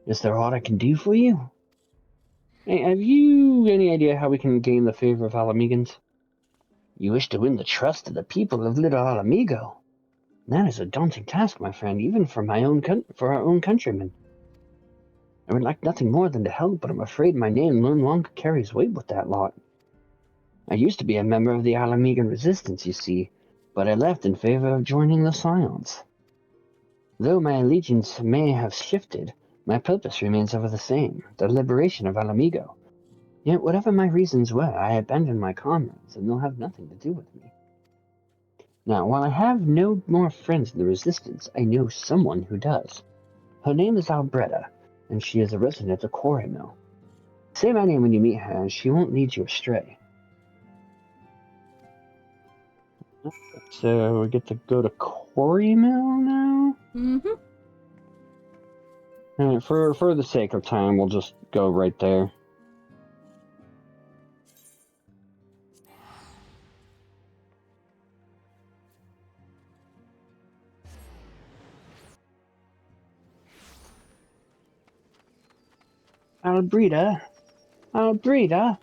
is there aught I can do for you? Hey, have you any idea how we can gain the favor of Alamegans? You wish to win the trust of the people of Little Alamigo? That is a daunting task, my friend, even for our own countrymen. I would like nothing more than to help, but I'm afraid my name no longer carries weight with that lot. I used to be a member of the Alamegan Resistance, you see, but I left in favor of joining the Scions. Though my allegiance may have shifted, my purpose remains ever the same, the liberation of Alamigo. Yet whatever my reasons were, I abandoned my comrades, and they'll have nothing to do with me. Now, while I have no more friends in the Resistance, I know someone who does. Her name is Albretta, and she is a resident of the quarry mill. Say my name when you meet her, and she won't lead you astray. So we get to go to quarry mill now? Mm-hmm. Alright, for the sake of time, we'll just go right there. Albretta? Albretta?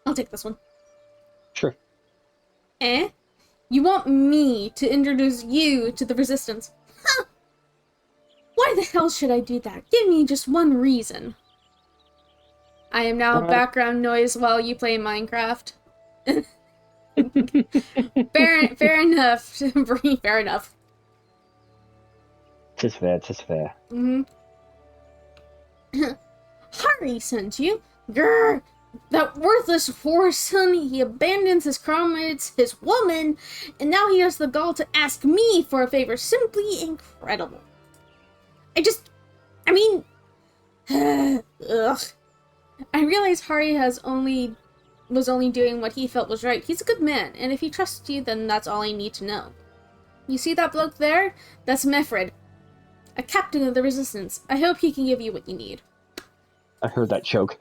I'll take this one. Sure. Eh? You want me to introduce you to the Resistance? Huh! Why the hell should I do that? Give me just one reason. I am now background noise while you play Minecraft. Fair enough. Bree, fair enough. Tis fair, tis fair. Mm-hmm. Hari sent you? Grr! That worthless whoreson, he abandons his comrades, his woman, and now he has the gall to ask me for a favor. Simply incredible. Ugh. I realize Hari was only doing what he felt was right. He's a good man, and if he trusts you, then that's all I need to know. You see that bloke there? That's Mefred, a captain of the Resistance. I hope he can give you what you need. I heard that choke.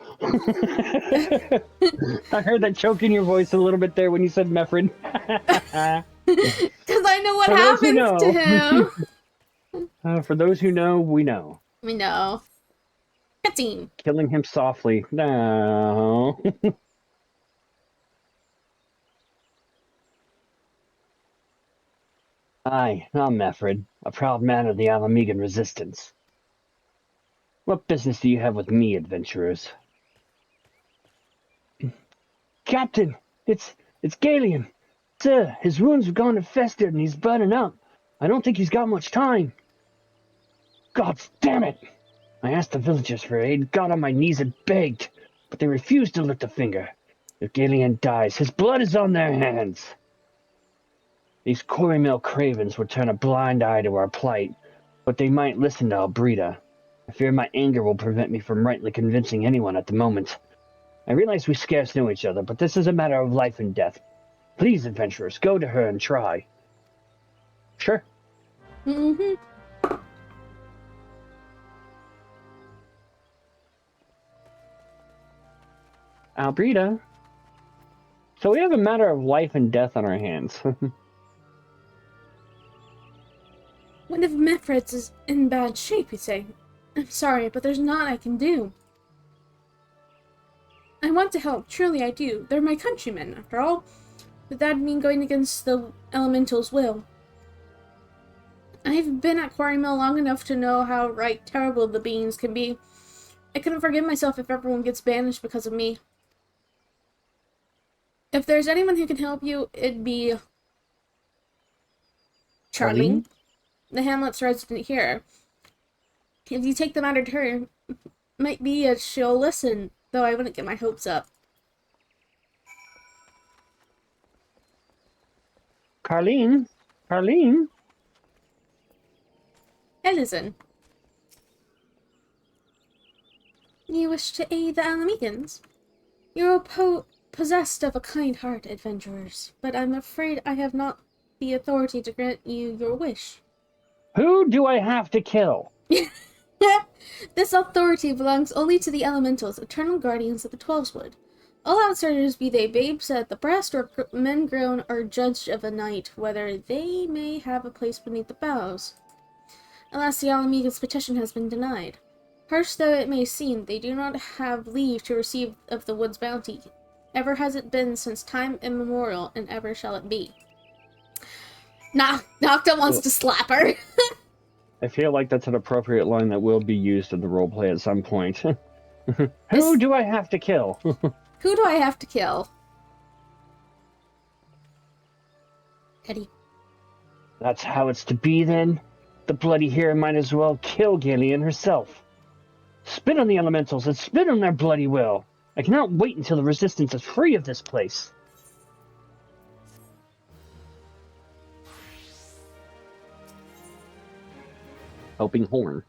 I heard that choke in your voice a little bit there when you said Mefred. Because I know what happens to him. For those who know, we know. We know. Cutscene. Killing him softly. No. Aye, I'm Mefred, a proud man of the Alamegan Resistance. What business do you have with me, adventurers? Captain, it's Galen. Sir, his wounds have gone and festered and he's burning up. I don't think he's got much time. God damn it! I asked the villagers for aid, got on my knees and begged, but they refused to lift a finger. If Galen dies, his blood is on their hands. These quarry mill cravens would turn a blind eye to our plight, but they might listen to Albretta. I fear my anger will prevent me from rightly convincing anyone at the moment. I realize we scarce know each other, but this is a matter of life and death. Please, adventurers, go to her and try. Sure. Mm-hmm. Albretta, So we have a matter of life and death on our hands. One of Mefred's is in bad shape, you say? I'm sorry, but there's naught I can do. I want to help, truly I do. They're my countrymen, after all. Would that mean going against the elemental's will? I've been at Quarry Mill long enough to know how right terrible the beings can be. I couldn't forgive myself if everyone gets banished because of me. If there's anyone who can help you, it'd be Charlie, the Hamlet's resident here. If you take the matter to her, might be she'll listen, though I wouldn't get my hopes up. Carlene? Carlene? Ellison. You wish to aid the Alamegans? You're possessed of a kind heart, adventurers, but I'm afraid I have not the authority to grant you your wish. Who do I have to kill? This authority belongs only to the elementals, eternal guardians of the Twelveswood. All outsiders, be they babes at the breast or men grown, are judged of a night whether they may have a place beneath the boughs. Alas, the Alamega's petition has been denied. Harsh though it may seem, they do not have leave to receive of the wood's bounty. Ever has it been since time immemorial, and ever shall it be. Nocta wants to slap her. I feel like that's an appropriate line that will be used in the roleplay at some point. Who do I have to kill? Who do I have to kill? Eddie. That's how it's to be, then? The bloody hero might as well kill Gillian herself. Spit on the elementals and spit on their bloody will. I cannot wait until the resistance is free of this place. Helping Horn.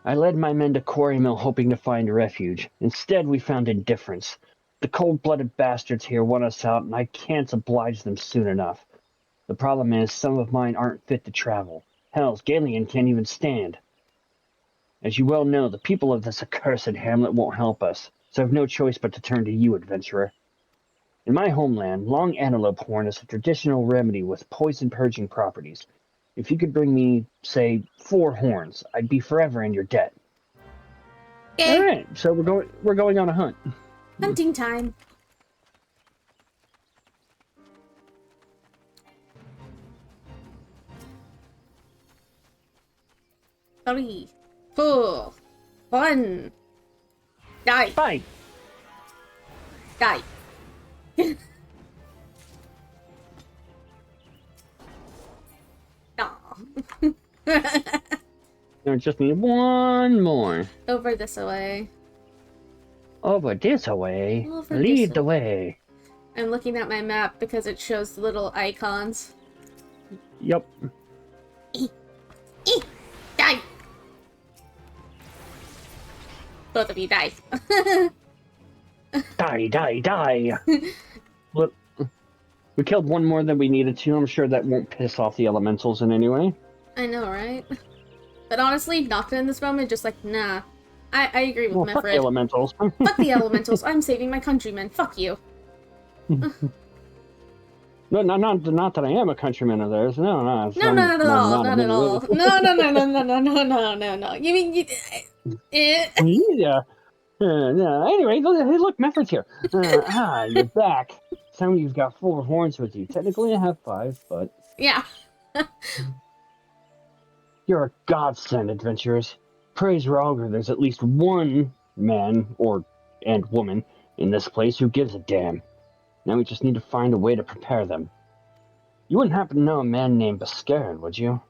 I led my men to Quarry Mill hoping to find refuge. Instead, we found indifference. The cold-blooded bastards here want us out, and I can't oblige them soon enough. The problem is, some of mine aren't fit to travel. Hell, Galen can't even stand. As you well know, the people of this accursed hamlet won't help us, so I've no choice but to turn to you, adventurer. In my homeland, long antelope horn is a traditional remedy with poison-purging properties. If you could bring me, say, 4 horns, I'd be forever in your debt. Okay. All right, so we're going on a hunt. Hunting time. Three, 4, 1. Die. Fight! Die. Aw. I just need one more. Over this way. Over this way. Over Lead this the way. I'm looking at my map because it shows the little icons. Yep. Die! Both of you die. Die, die, die! Look, we killed one more than we needed to. I'm sure that won't piss off the elementals in any way. I know, right? But honestly, Nocta in this moment just like, nah. I agree with Well, fuck the Mefred. elementals. Fuck the elementals. I'm saving my countrymen. Fuck you. No, not that I am a countryman of theirs. No. No, not at all. Not at all. No. You mean you? Yeah. No. Anyway, look, Mefred's here. You're back. Tell me you've got 4 horns with you. Technically, I have 5, but Yeah. You're a godsend, adventurers. Praise Rogger, there's at least one man, and woman, in this place who gives a damn. Now we just need to find a way to prepare them. You wouldn't happen to know a man named Bascarin, would you?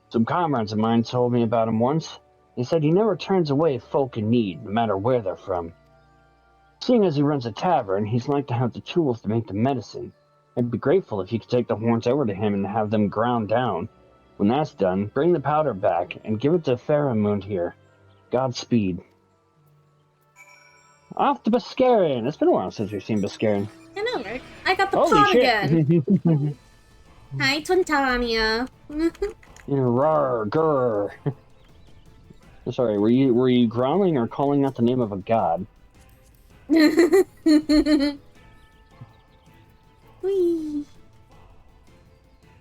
Some comrades of mine told me about him once. They said he never turns away folk in need, no matter where they're from. Seeing as he runs a tavern, he's like to have the tools to make the medicine. I'd be grateful if you could take the horns over to him and have them ground down. When that's done, bring the powder back and give it to Faramund here. Godspeed. Off to Bascarin. It's been a while since we've seen Bascarin. I know, right? I got the Holy pawn shit. again. Hi, Twintania. Rawr, grr. Sorry, were you growling or calling out the name of a god? Whee!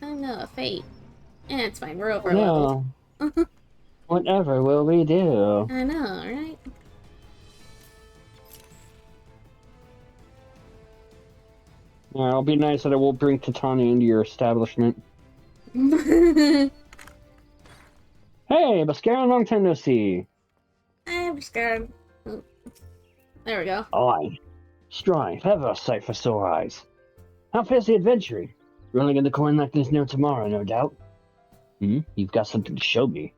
Oh no, fate. Eh, it's fine, we're over No. leveled. Whatever will we do? I know, right? Yeah, it'll be nice that I will bring Titania into your establishment. Hey, Mascara, long time no see. I'm scared. Oh, there we go. Aye. Strive, ever a sight for sore eyes. How fares the adventure? Rolling in the coin like there's no tomorrow, no doubt. You've got something to show me.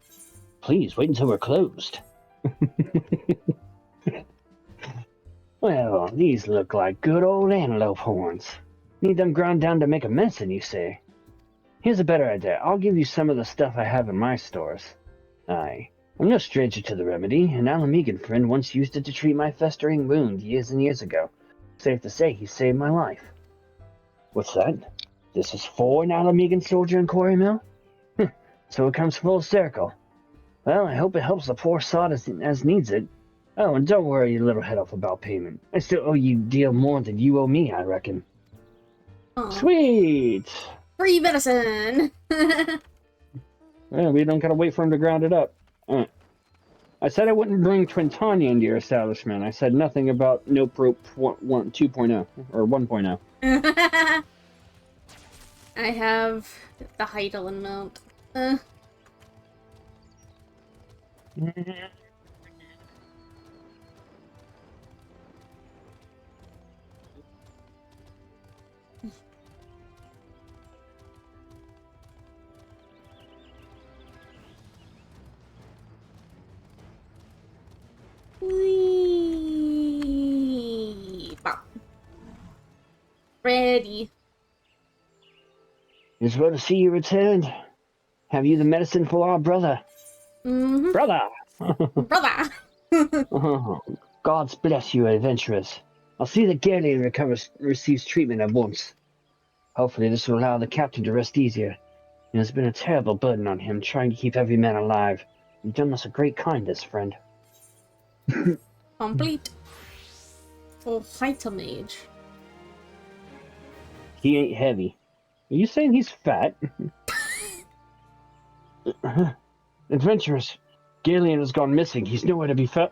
Please, wait until we're closed. Well, these look like good old antelope horns. Need them ground down to make a medicine, you say? Here's a better idea. I'll give you some of the stuff I have in my stores. Aye, I'm no stranger to the remedy. An Alamegan friend once used it to treat my festering wound years and years ago. Safe to say he saved my life. What's that? This is for an Alamegan soldier in Quarry Mill? So it comes full circle. Well, I hope it helps the poor sod as needs it. Oh, and don't worry your little head off about payment. I still owe you a deal more than you owe me, I reckon. Aw. Sweet! Free medicine! Yeah, we don't gotta wait for him to ground it up. I said I wouldn't bring Twintania into your establishment. I said nothing about Nope Rope 2.0 or 1.0. I have the Heidelin mount. Whee! Bop. Ready. It's well to see you returned. Have you the medicine for our brother? Mm-hmm. Brother! Brother! Oh, God's bless you, adventurers. I'll see that Galen receives treatment at once. Hopefully this will allow the captain to rest easier. It has been a terrible burden on him, trying to keep every man alive. You've done us a great kindness, friend. Complete. Oh, Heitemage. He ain't heavy. Are you saying he's fat? Adventurers, Galen has gone missing. He's nowhere to be found.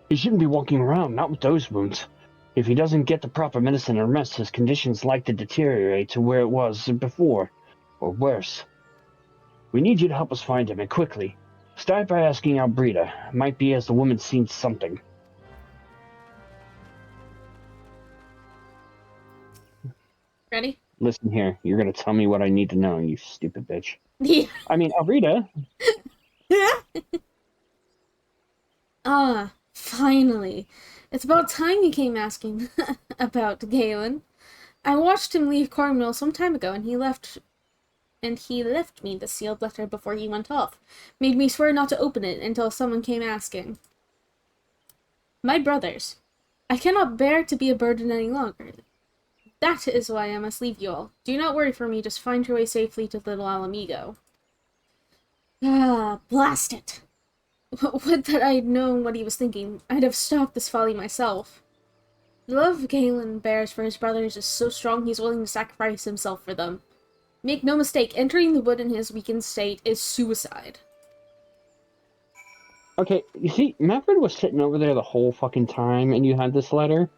He shouldn't be walking around, not with those wounds. If he doesn't get the proper medicine and rest, his condition's like to deteriorate to where it was before, or worse. We need you to help us find him, and quickly. Start by asking Albrita. Might be as the woman's seen something. Ready? Listen here, you're gonna tell me what I need to know, you stupid bitch. Yeah. I mean, Alrita. Ah, finally. It's about time you came asking about Galen. I watched him leave Cornwall some time ago, and he left me the sealed letter before he went off. Made me swear not to open it until someone came asking. My brothers, I cannot bear to be a burden any longer. That is why I must leave you all. Do not worry for me, just find your way safely to Little Alamigo. Ah, blast it! Would that I had known what he was thinking. I'd have stopped this folly myself. The love Galen bears for his brothers is so strong he's willing to sacrifice himself for them. Make no mistake, entering the wood in his weakened state is suicide. Okay, you see, Maverick was sitting over there the whole fucking time, and you had this letter.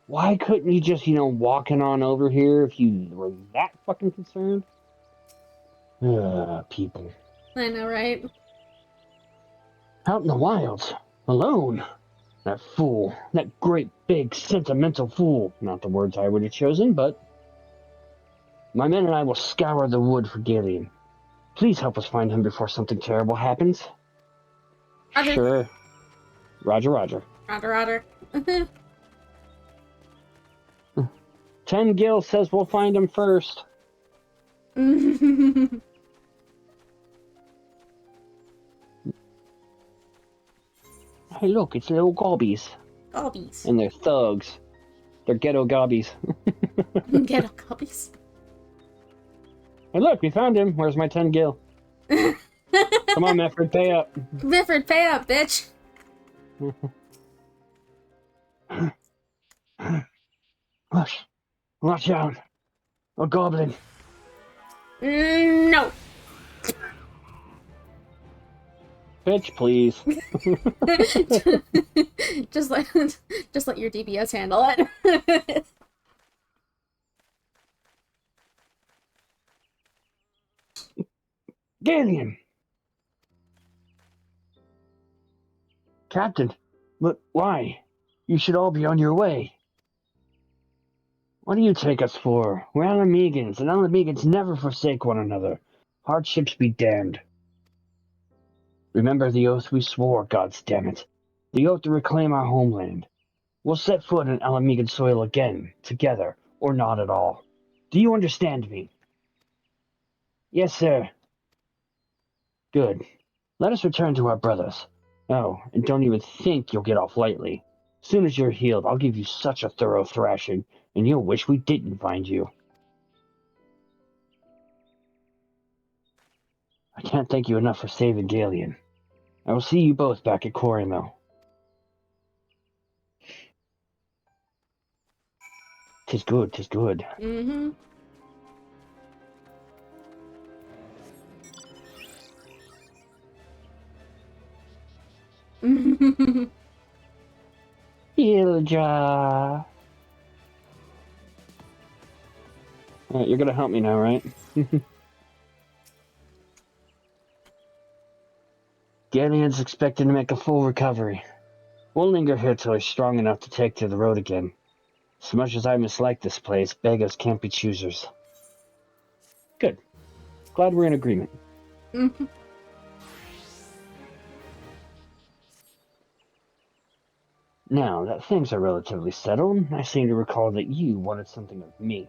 Why couldn't you just, walking on over here if you were that fucking concerned? People. I know, right? Out in the wilds. Alone. That fool. That great, big, sentimental fool. Not the words I would have chosen, but... My men and I will scour the wood for Galen. Please help us find him before something terrible happens. Roger. Sure. Roger, roger. Roger. 10 Gil says we'll find him first. Hey, look, it's little gobbies. Gobbies. And they're thugs. They're ghetto gobbies. Ghetto gobbies. Hey, look, we found him. Where's my 10 Gil? Come on, Mefford, pay up. Bifford, pay up, bitch! Watch out! A goblin! No. Bitch, please. just let your DPS handle it. Galleon! Captain, but why? You should all be on your way. What do you take us for? We're Alamegans, and Alamegans never forsake one another. Hardships be damned. Remember the oath we swore, goddammit. The oath to reclaim our homeland. We'll set foot on Alamegan soil again, together, or not at all. Do you understand me? Yes, sir. Good. Let us return to our brothers. Oh, and don't even think you'll get off lightly. Soon as you're healed, I'll give you such a thorough thrashing, and you'll wish we didn't find you. I can't thank you enough for saving Galleon. I will see you both back at Quarry Mill. 'Tis good, 'tis good. Mm-hmm. Ilja. Alright, you're gonna help me now, right? Galleon's expected to make a full recovery. We'll linger here till he's strong enough to take to the road again. As much as I mislike this place, beggars can't be choosers. Good. Glad we're in agreement. Mm-hmm. Now that things are relatively settled, I seem to recall that you wanted something of me.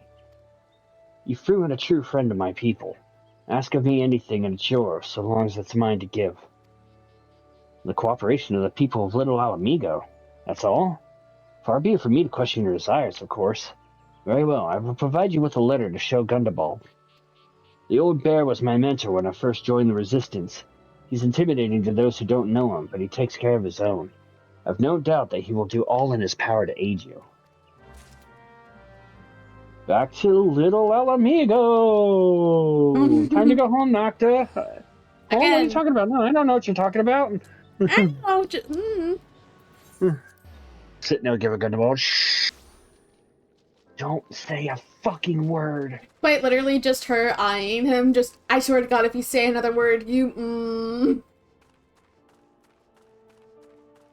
You've proven a true friend of my people. Ask of me anything and it's yours, so long as it's mine to give. The cooperation of the people of Little Alamigo. That's all? Far be it from me to question your desires, of course. Very well, I will provide you with a letter to show Gundabald. The old bear was my mentor when I first joined the Resistance. He's intimidating to those who don't know him, but he takes care of his own. I've no doubt that he will do all in his power to aid you. Back to Little Alamigo! Time to go home, Nocta. Home? What are you talking about? No, I don't know what you're talking about. I know. Mm. Sit now, give a Gundabald. Shh. Don't say a fucking word. Quite literally just her eyeing him. Just, I swear to God, if you say another word, you,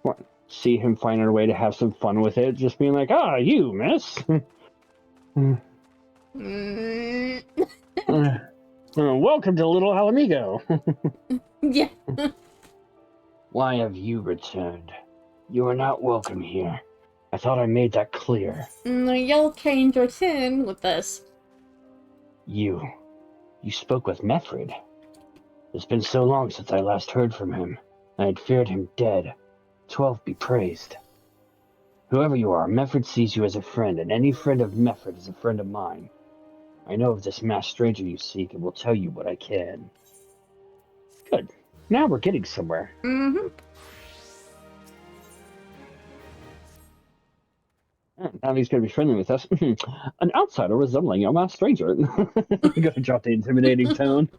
What? See him finding a way to have some fun with it, just being like, ah, you, miss. Welcome to Little Alamigo. Yeah. Why have you returned? You are not welcome here. I thought I made that clear. You'll change your tune with this. You spoke with Meffred. It's been so long since I last heard from him. I had feared him dead. 12 be praised. Whoever you are, Meffred sees you as a friend, and any friend of Meffred is a friend of mine. I know of this masked stranger you seek, and will tell you what I can. Good. Now we're getting somewhere. Mm-hmm. Now he's going to be friendly with us. An outsider resembling a masked stranger. You're going to drop the intimidating tone.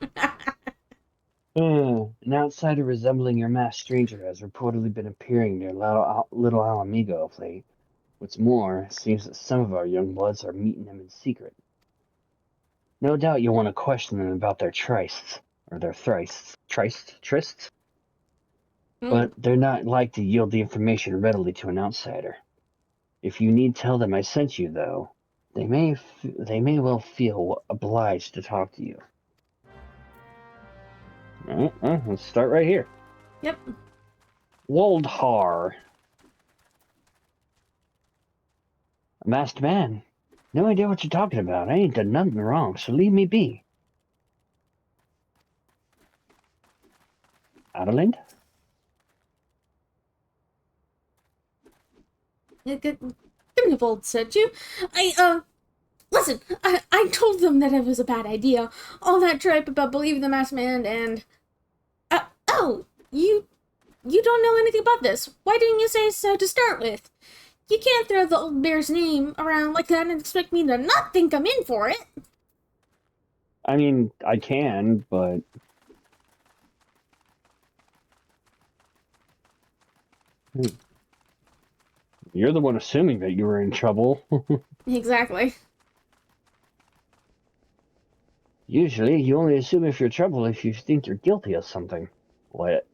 An outsider resembling your masked stranger has reportedly been appearing near Little Alamigo of late. What's more, it seems that some of our young bloods are meeting him in secret. No doubt you'll want to question them about their trysts, or their trysts. But they're not like to yield the information readily to an outsider. If you need tell them I sent you, though, they may well feel obliged to talk to you. Let's start right here. Yep. Woldhar. A masked man? No idea what you're talking about. I ain't done nothing wrong, so leave me be. Adelind? Give me a bold said you. Listen, I told them that it was a bad idea. All that tripe about believing the masked man and... oh, you don't know anything about this. Why didn't you say so to start with? You can't throw the old bear's name around like that and expect me to not think I'm in for it. I mean, I can, but... You're the one assuming that you were in trouble. Exactly. Usually, you only assume if you're trouble if you think you're guilty of something. What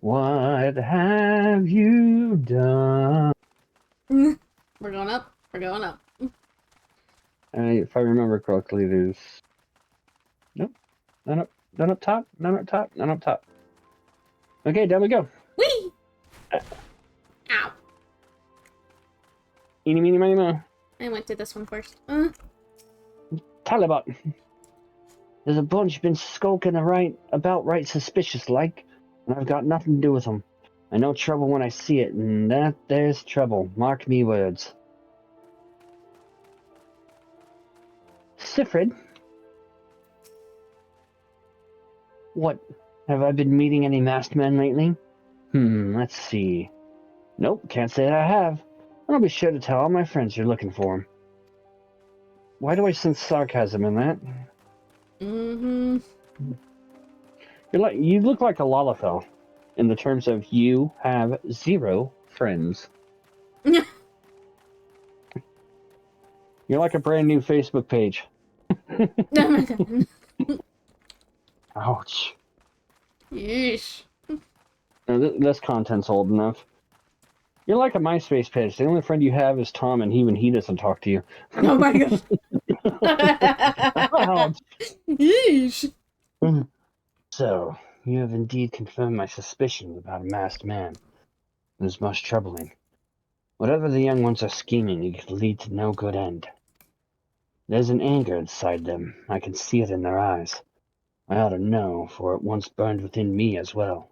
have you done? We're going up. We're going up. If I remember correctly, there's... Nope. None up top. None up top. None up top. Okay, down we go. Whee! Ow. Eeny, meeny, miny, mo. I went to this one first. Talibot. There's a bunch been skulking about right suspicious like, and I've got nothing to do with them. I know trouble when I see it, and there's trouble. Mark me words. Sifrid? What? Have I been meeting any masked men lately? Let's see. Nope, can't say that I have. I'll be sure to tell all my friends you're looking for them. Why do I sense sarcasm in that? Mm-hmm. You look like a Lalafell, in the terms of you have 0 friends. You're like a brand new Facebook page. Oh my god. Ouch. Yeesh. No, this content's old enough. You're like a MySpace page. The only friend you have is Tom, and even he doesn't talk to you. Oh my god. Ouch. Yeesh. So, you have indeed confirmed my suspicions about a masked man. It is most troubling. Whatever the young ones are scheming, it could lead to no good end. There's an anger inside them. I can see it in their eyes. I ought to know, for it once burned within me as well.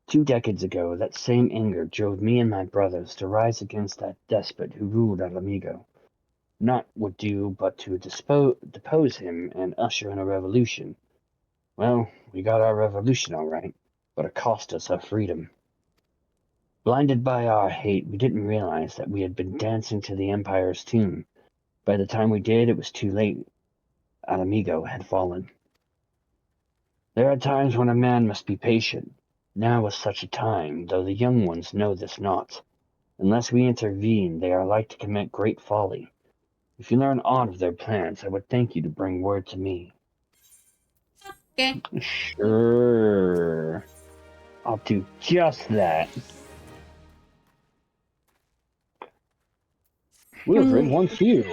2 decades ago, that same anger drove me and my brothers to rise against that despot who ruled Alamigo. Naught would do but to depose him and usher in a revolution. Well, we got our revolution all right, but it cost us our freedom. Blinded by our hate, we didn't realize that we had been dancing to the Empire's tune. By the time we did, it was too late. Alamigo had fallen. There are times when a man must be patient. Now was such a time, though the young ones know this not. Unless we intervene, they are like to commit great folly. If you learn aught of their plans, I would thank you to bring word to me. Okay. Sure. I'll do just that. Wilfred wants you.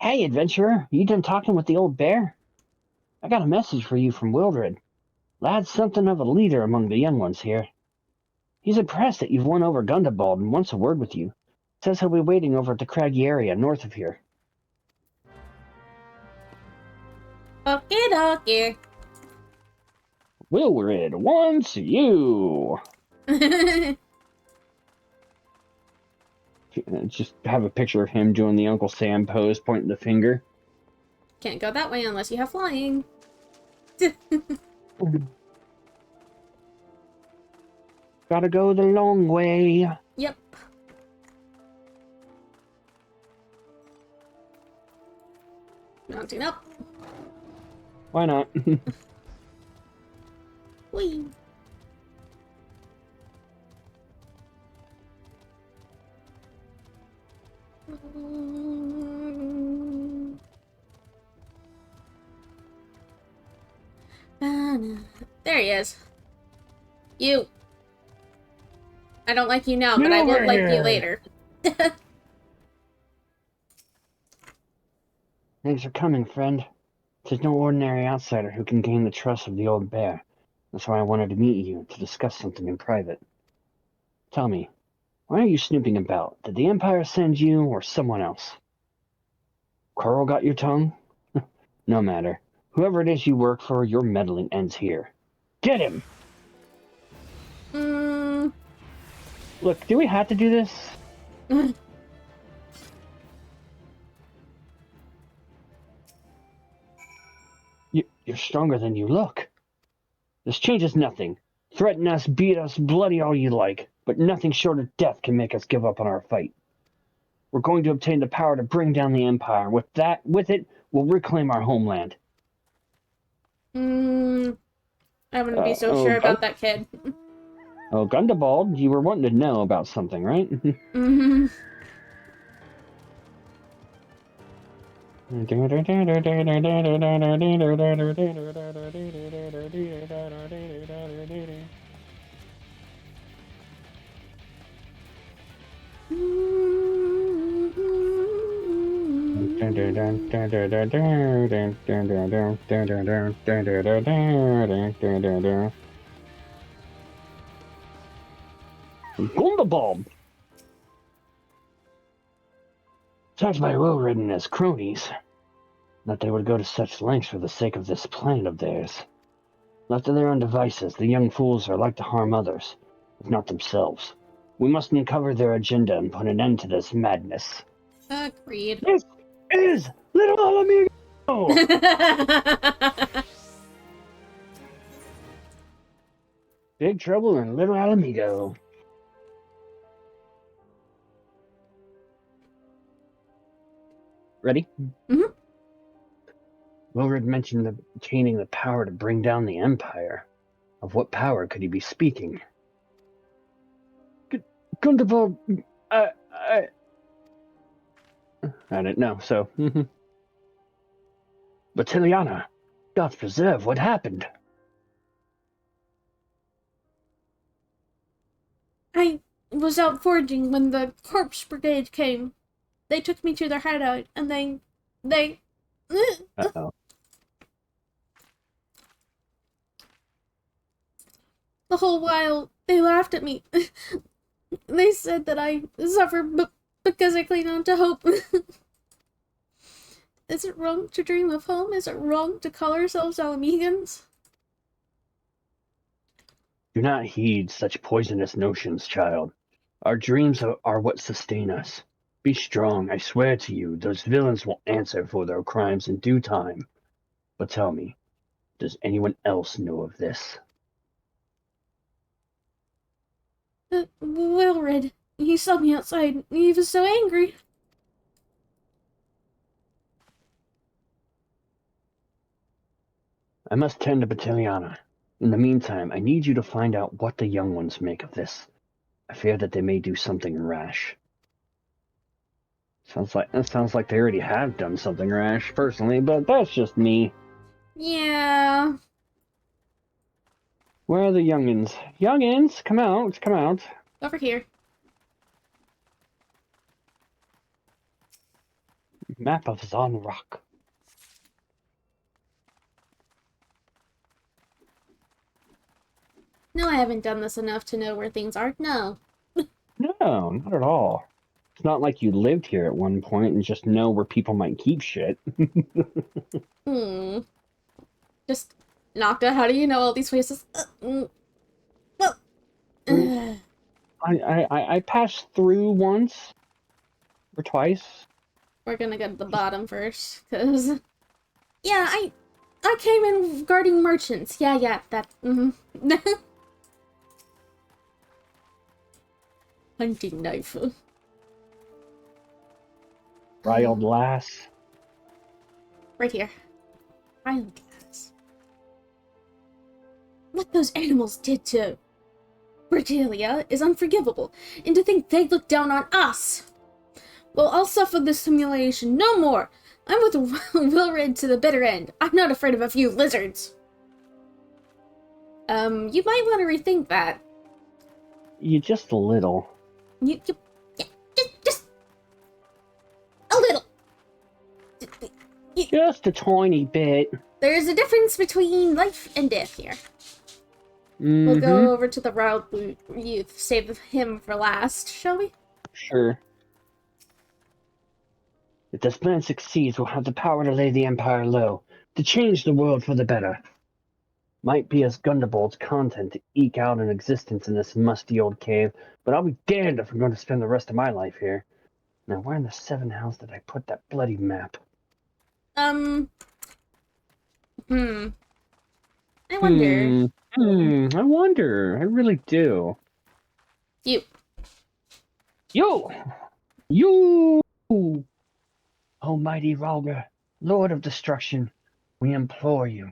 Hey, adventurer, you done talking with the old bear? I got a message for you from Wildred. Lad's something of a leader among the young ones here. He's impressed that you've won over Gundabald and wants a word with you. Says he'll be waiting over at the craggy area north of here. Okie dokie. Wilfred wants you. Just have a picture of him doing the Uncle Sam pose, pointing the finger. Can't go that way unless you have flying. Gotta go the long way. Yep. Mounting up. Why not? Whee. There he is. You. I don't like you now, but I will like you later. Thanks for coming, friend. There's no ordinary outsider who can gain the trust of the old bear. That's why I wanted to meet you, to discuss something in private. Tell me, why are you snooping about? Did the Empire send you, or someone else? Coral got your tongue? No matter. Whoever it is you work for, your meddling ends here. Get him! Look, do we have to do this? You're stronger than you look. This changes nothing. Threaten us, beat us, bloody all you like, but nothing short of death can make us give up on our fight. We're going to obtain the power to bring down the Empire. With it, we'll reclaim our homeland. I wouldn't be so sure about that kid. Oh, Gundabald, you were wanting to know about something, right? Mm-hmm. Gundabald! Judged by Will-Ridden and his cronies, that they would go to such lengths for the sake of this planet of theirs. Left to their own devices, the young fools are like to harm others, if not themselves. We must uncover their agenda and put an end to this madness. Agreed. This is Little Amigo! Big trouble in Little Alamigo. Ready? Mhm. Wilred mentioned obtaining the power to bring down the Empire. Of what power could he be speaking? Gundabald, I didn't know, so. But Tiliana, God preserve, what happened? I was out foraging when the corpse brigade came. They took me to their hideout, and they... Uh-oh. The whole while, they laughed at me. They said that I suffer because I cling on to hope. Is it wrong to dream of home? Is it wrong to call ourselves Alamegans? Do not heed such poisonous notions, child. Our dreams are what sustain us. Be strong, I swear to you, those villains will answer for their crimes in due time. But tell me, does anyone else know of this? Wilred. He saw me outside. He was so angry. I must tend to Battiliana. In the meantime, I need you to find out what the young ones make of this. I fear that they may do something rash. Sounds like they already have done something rash, personally, but that's just me. Yeah. Where are the youngins? Youngins, come out, come out. Over here. Map of Zon Rock. No, I haven't done this enough to know where things are. No. No, not at all. It's not like you lived here at one point and just know where people might keep shit. Just, Nocta, how do you know all these places? Well, I passed through once or twice. we're gonna go to the bottom first, cause... Yeah, I came in guarding merchants. Yeah, that, Hunting knife. Riled lass. Right here. Wild glass. What those animals did to Bertilia is unforgivable, and to think they look down on us! Well, I'll suffer this humiliation no more. I'm with Wilred to the bitter end. I'm not afraid of a few lizards. You might want to rethink that. You just a little. Yeah, just a little. Just a tiny bit. There's a difference between life and death here. We'll go over to the Wild Youth, save him for last, shall we? Sure. If this plan succeeds, we'll have the power to lay the Empire low, to change the world for the better. Might be as Gundabald's content to eke out an existence in this musty old cave, but I'll be damned if I'm going to spend the rest of my life here. Now, where in the seven hells did I put that bloody map? I wonder. I wonder. I really do. You. Yo! You! Almighty Ralga, Lord of Destruction, we implore you,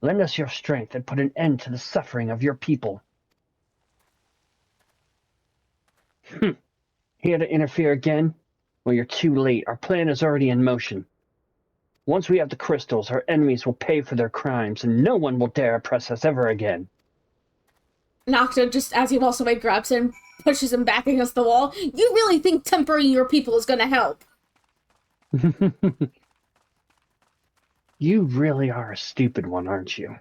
lend us your strength and put an end to the suffering of your people. Here to interfere again? Well, you're too late. Our plan is already in motion. Once we have the crystals, our enemies will pay for their crimes, and no one will dare oppress us ever again. Nocta, just as he walks away, grabs him, pushes him back against the wall. You really think tempering your people is gonna help? You really are a stupid one, aren't you?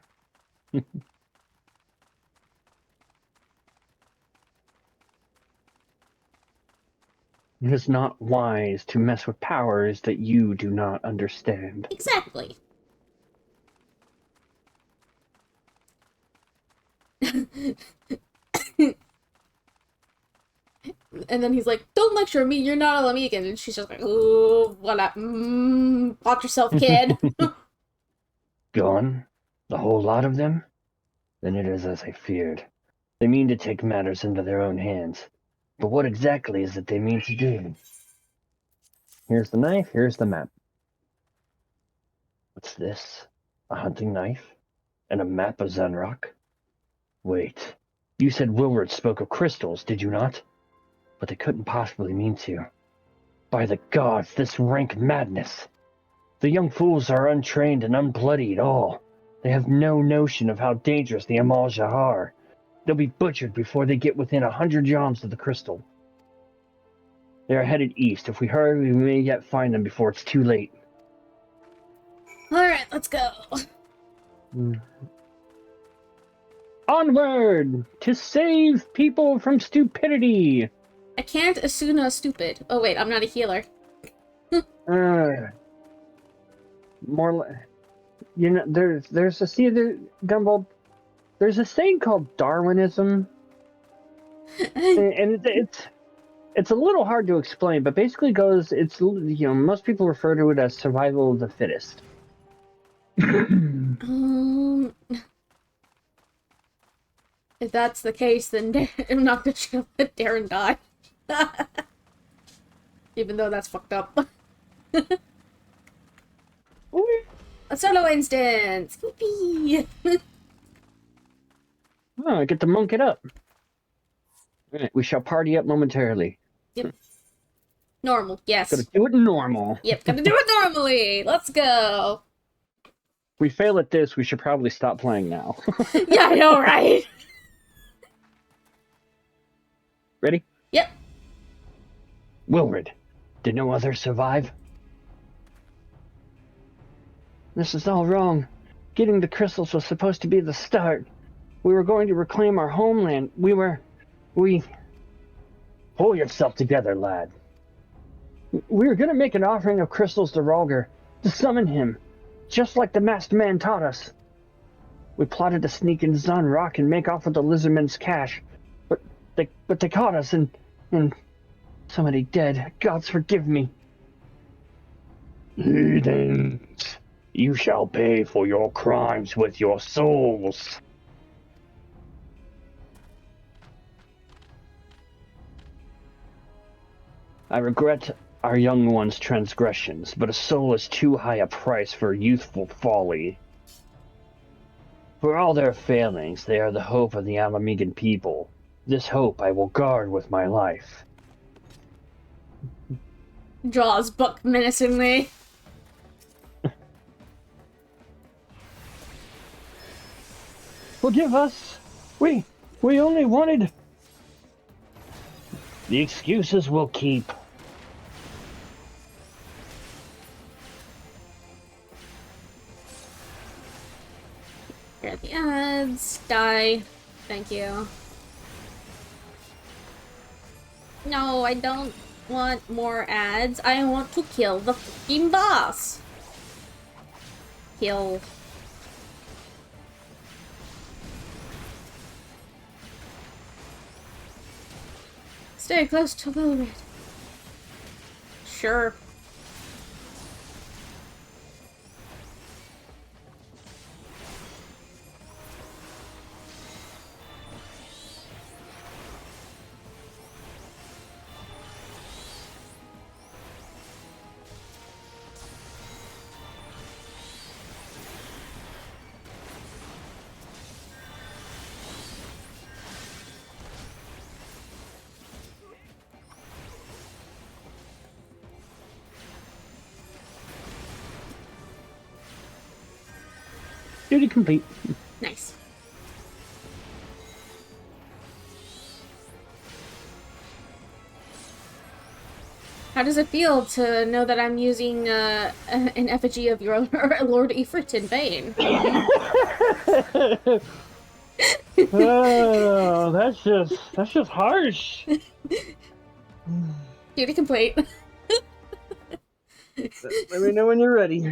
It is not wise to mess with powers that you do not understand. Exactly. And then he's like, don't lecture me, you're not a Lamigan. And she's just like, ooh, what up? Watch yourself, kid. Gone? The whole lot of them? Then it is as I feared. They mean to take matters into their own hands. But what exactly is it they mean to do? Here's the knife, here's the map. What's this? A hunting knife? And a map of Zenrock? Wait, you said Wilward spoke of crystals, did you not? But they couldn't possibly mean to. By the gods, this rank madness! The young fools are untrained and unbloodied all. They have no notion of how dangerous the Amal-Jah are. They'll be butchered before they get within 100 yalms of the crystal. They are headed east. If we hurry, we may yet find them before it's too late. Alright, let's go. Onward! To save people from stupidity! I can't Asuna stupid. Oh wait, I'm not a healer. You know, there's a Gumball. There's a saying called Darwinism, and it's a little hard to explain, but basically goes, it's, you know, most people refer to it as survival of the fittest. If that's the case, then I'm not gonna let Darren die. Even though that's fucked up. A solo instance! Whoopee! Oh, get to monk it up. Alright, we shall party up momentarily. Yep. Normal, yes. Gotta do it normal. Yep, gotta do it normally! Let's go! If we fail at this, we should probably stop playing now. Yeah, I know, right? Ready? Yep. Wilward, did no others survive? This is all wrong. Getting the crystals was supposed to be the start. We were going to reclaim our homeland. We... Pull yourself together, lad. We were going to make an offering of crystals to Ralger, to summon him, just like the masked man taught us. We plotted to sneak into Zenrock and make off with the lizardmen's cash, but they caught us and so many dead. Gods forgive me. Heathens, you shall pay for your crimes with your souls. I regret our young ones' transgressions, but a soul is too high a price for youthful folly. For all their failings, they are the hope of the Alamigan people. This hope I will guard with my life. Draws book menacingly. Forgive us! We only wanted... The excuses will keep. Here are the ads. Die. Thank you. No, I don't want more ads. I want to kill the fucking boss. Kill. Stay close to Wilward. Sure. Duty complete. Nice. How does it feel to know that I'm using an effigy of your Lord Ifrit in vain? Oh, that's just harsh. Duty complete. Let me know when you're ready.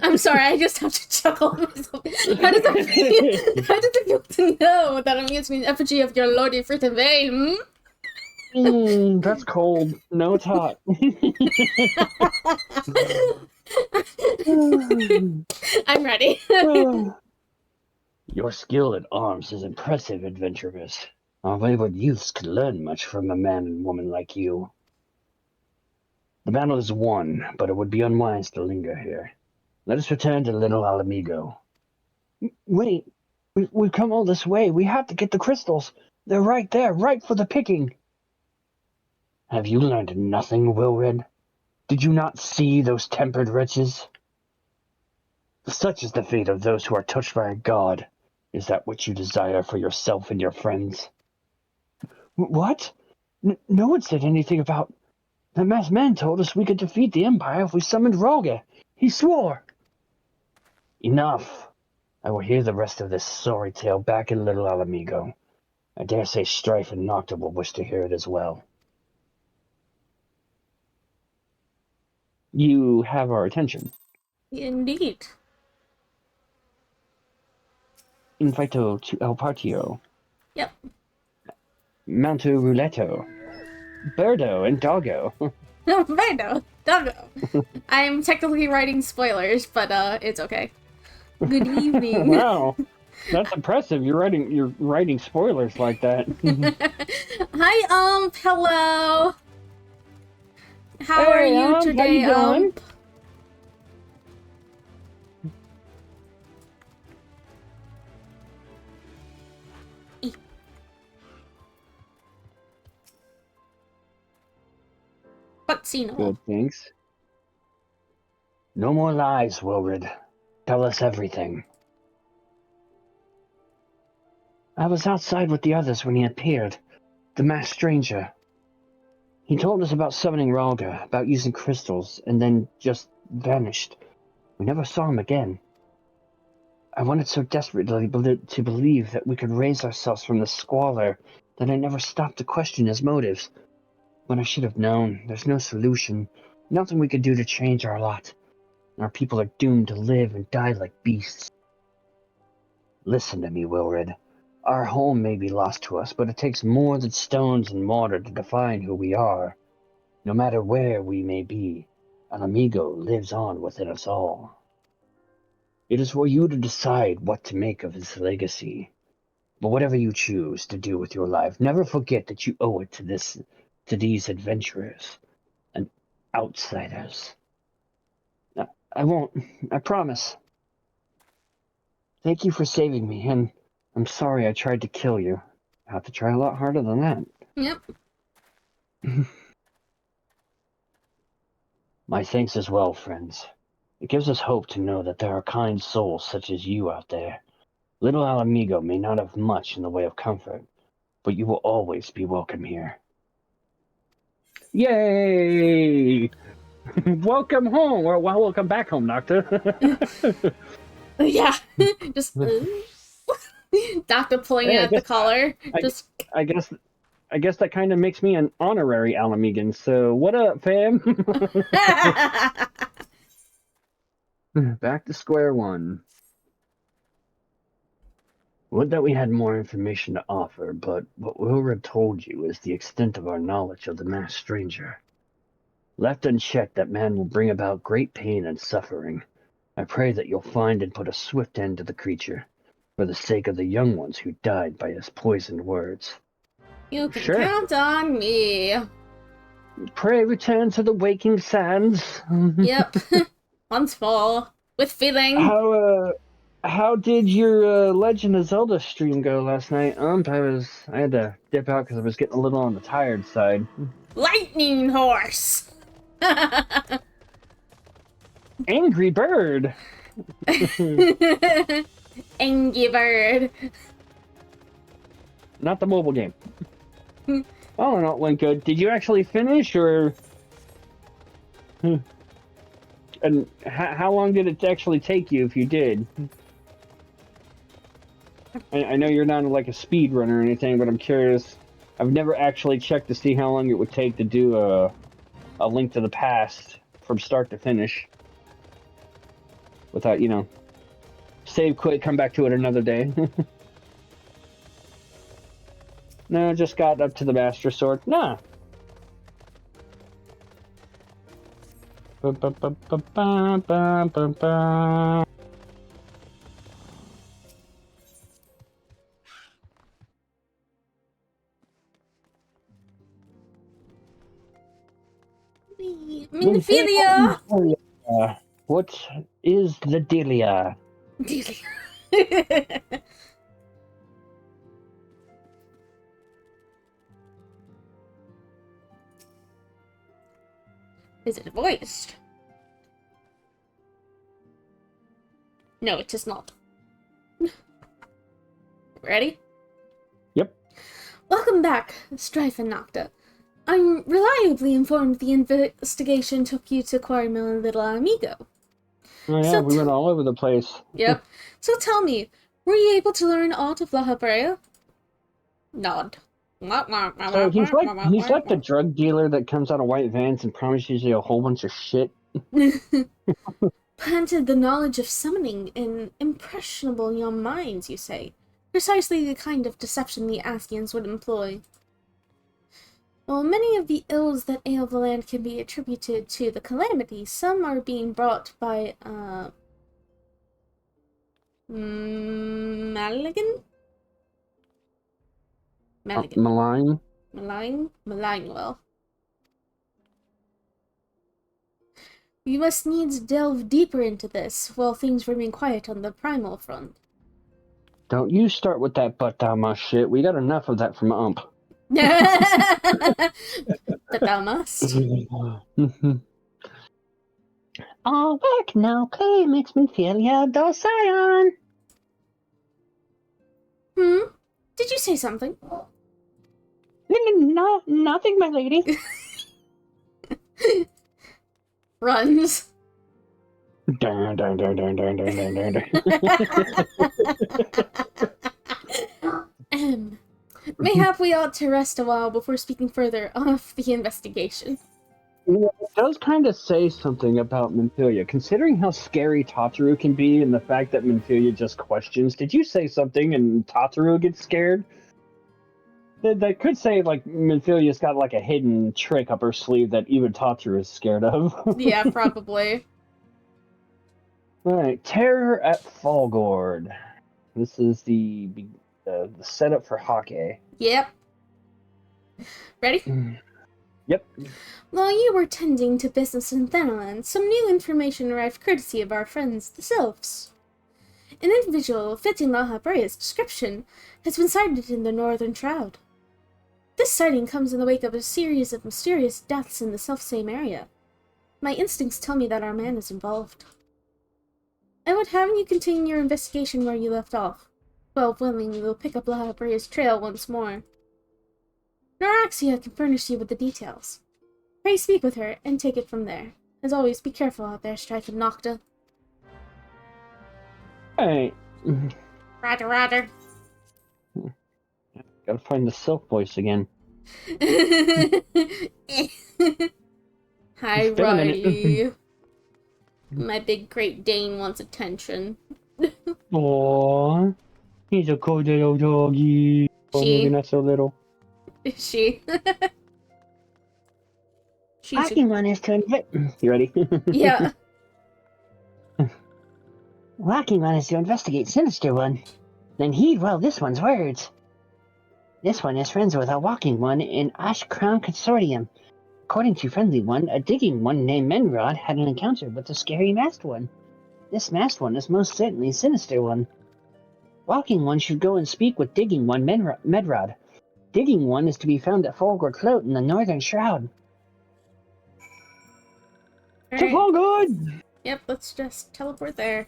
I'm sorry, I just have to chuckle myself. How does it feel to know that I'm using an effigy of your Lord Ifrit in vain? That's cold. No, it's hot. I'm ready. Your skill at arms is impressive, adventurers. Our wayward youths could learn much from a man and woman like you. The battle is won, but it would be unwise to linger here. Let us return to Little Alamigo. Wait, we've come all this way. We have to get the crystals. They're right there, right for the picking. Have you learned nothing, Wilred? Did you not see those tempered wretches? Such is the fate of those who are touched by a god. Is that what you desire for yourself and your friends? What? No one said anything about... The masked man told us we could defeat the Empire if we summoned Ralga. He swore. Enough. I will hear the rest of this sorry tale back in Little Alamigo. I dare say Strife and Nocta will wish to hear it as well. You have our attention. Indeed. Invito to El Patio. Yep. Manto Ruletto. Birdo and Doggo. No, Vando. Doggo. I'm technically writing spoilers, but it's okay. Good evening. Wow. That's impressive. You're writing spoilers like that. Hi, hello. How are Hey, you today, how you doing? Cutscene. Good, thanks. No more lies, Wilred. Tell us everything. I was outside with the others when he appeared. The masked stranger. He told us about summoning Ralga, about using crystals, and then just vanished. We never saw him again. I wanted so desperately to believe that we could raise ourselves from the squalor that I never stopped to question his motives. When I should have known, there's no solution, nothing we could do to change our lot. Our people are doomed to live and die like beasts. Listen to me, Wilred. Our home may be lost to us, but it takes more than stones and mortar to define who we are. No matter where we may be, an amigo lives on within us all. It is for you to decide what to make of his legacy. But whatever you choose to do with your life, never forget that you owe it to these adventurers and outsiders. I won't. I promise. Thank you for saving me, and I'm sorry I tried to kill you. I have to try a lot harder than that. Yep. My thanks as well, friends. It gives us hope to know that there are kind souls such as you out there. Little Alamigo may not have much in the way of comfort, but you will always be welcome here. Yay! Welcome home, or well, welcome back home, Nocta. Yeah. Just Doctor pulling Hey, at the collar. Just I guess that kind of makes me an honorary Alamegan. So what up, fam? Back to square one. Would that we had more information to offer, but what Wilred told you is the extent of our knowledge of the masked stranger. Left unchecked, that man will bring about great pain and suffering. I pray that you'll find and put a swift end to the creature, for the sake of the young ones who died by his poisoned words. you can Sure. count on me. Pray return to the waking sands. Yep. Once full. With feeling. How did your Legend of Zelda stream go last night? I had to dip out because I was getting a little on the tired side. Lightning horse. Angry Bird. Angry Bird. Not the mobile game. Oh, no, it went good. Did you actually finish, or... And how long did it actually take you if you did? I know you're not like a speed runner or anything, but I'm curious. I've never actually checked to see how long it would take to do a Link to the Past from start to finish. Without, save, quit, come back to it another day. No, just got up to the Master Sword. Nah. Ba-ba-ba-ba-ba-ba-ba. Minophilia! What is the dealia? Is it voiced? No, it is not. Ready? Yep. Welcome back, Strife and Nocta. I'm reliably informed the investigation took you to acquire my little amigo. Oh yeah, So we went all over the place. Yep. So tell me, were you able to learn aught of La Habrea? Nod. So he's like the drug dealer that comes out of white vans and promises you a whole bunch of shit. Planted the knowledge of summoning in impressionable young minds, you say? Precisely the kind of deception the Askians would employ. While many of the ills that ail the land can be attributed to the calamity, some are being brought by, Maligan? Malign? Malign, we must needs delve deeper into this, while things remain quiet on the primal front. Don't you start with that butt down my shit. We got enough of that from Ump. But thou must. All work, no play makes me feel your docile. Did you say something? No, nothing, my lady. Runs. Dun, dun, dun, dun, dun, dun, dun, dun, dun. Mayhap we ought to rest a while before speaking further of the investigation. Yeah, it does kind of say something about Minfilia, considering how scary Tataru can be and the fact that Minfilia just questions, did you say something, and Tataru gets scared? That could say, like, Minfilia's got, like, a hidden trick up her sleeve that even Tataru is scared of. Yeah, probably. Alright, Terror at Fallgord. This is the setup for Hake. Yep. Ready? Yep. While you were tending to business in Thanaland, some new information arrived courtesy of our friends, the Sylphs. An individual fitting La Habrea's description has been sighted in the Northern Shroud. This sighting comes in the wake of a series of mysterious deaths in the selfsame area. My instincts tell me that our man is involved. I would have you continue your investigation where you left off. Well, willingly, we'll pick up La Habrea's trail once more. Noraxia can furnish you with the details. Pray speak with her, and take it from there. As always, be careful out there, Strife and Nocta. Alright. Roger. Gotta find the Silk voice again. Hi, It's been a minute. Roddy. My big Great Dane wants attention. Aww. He's a cool little doggy. Or maybe not so little. Is she? She's Walking one is to You ready? Yeah. Walking one is to investigate Sinister One. Then heed well this one's words. This one is friends with a Walking One in Ash Crown Consortium. According to Friendly One, a Digging One named Menrod had an encounter with the scary Masked One. This Masked One is most certainly Sinister One. Walking One should go and speak with Digging One Medrod. Digging One is to be found at Folgord Float in the Northern Shroud. To Fallgord! Yep, let's just teleport there.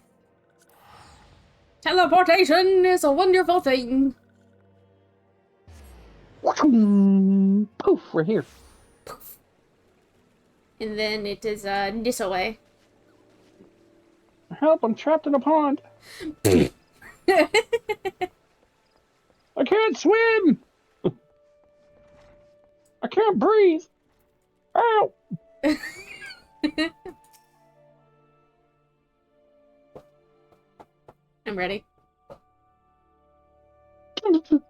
Teleportation is a wonderful thing. Poof, we're here. And then it is Nissa way. Help, I'm trapped in a pond. I can't swim. I can't breathe. Ow. I'm ready.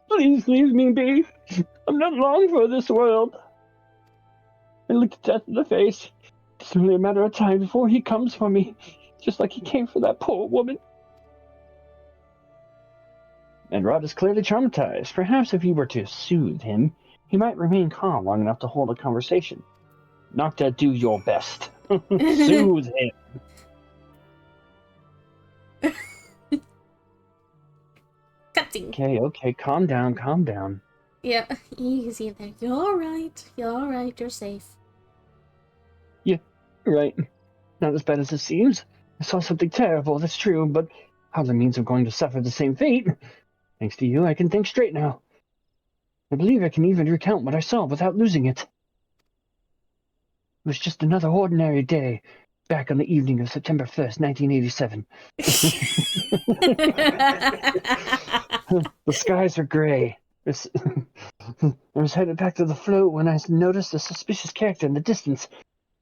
Please leave me be. I'm not long for this world. I looked death in the face. It's only a matter of time before he comes for me, just like he came for that poor woman. And Rod is clearly traumatized. Perhaps if you were to soothe him, he might remain calm long enough to hold a conversation. Nocta, do your best. Soothe him. Cutscene. Okay, calm down. Yeah, easy there. You're alright. You're safe. Yeah, right. Not as bad as it seems. I saw something terrible, that's true, but hardly means I'm going to suffer the same fate. Thanks to you, I can think straight now. I believe I can even recount what I saw without losing it. It was just another ordinary day, back on the evening of September 1st, 1987. The skies are gray. I was headed back to the float when I noticed a suspicious character in the distance.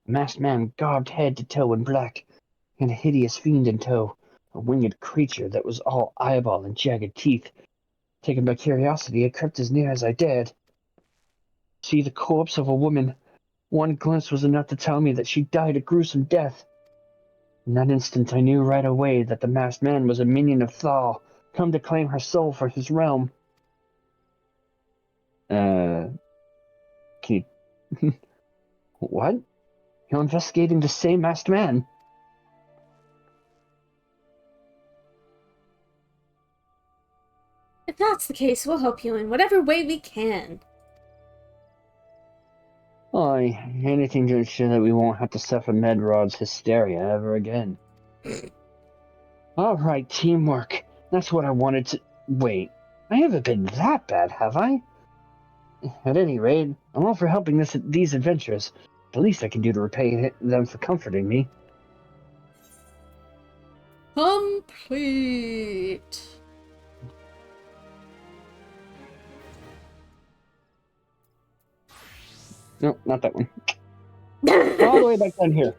A masked man garbed head to toe in black, and a hideous fiend in tow, a winged creature that was all eyeball and jagged teeth. Taken by curiosity, I crept as near as I dared. See the corpse of a woman. One glimpse was enough to tell me that she died a gruesome death. In that instant, I knew right away that the masked man was a minion of Thal, come to claim her soul for his realm. Can you... What? You're investigating the same masked man? If that's the case, we'll help you in whatever way we can. Anything to ensure that we won't have to suffer Medrod's hysteria ever again. Alright, teamwork. That's what I wanted to... Wait, I haven't been that bad, have I? At any rate, I'm all for helping these adventurers. The least I can do to repay them for comforting me. Complete. No, not that one. All the way back down here.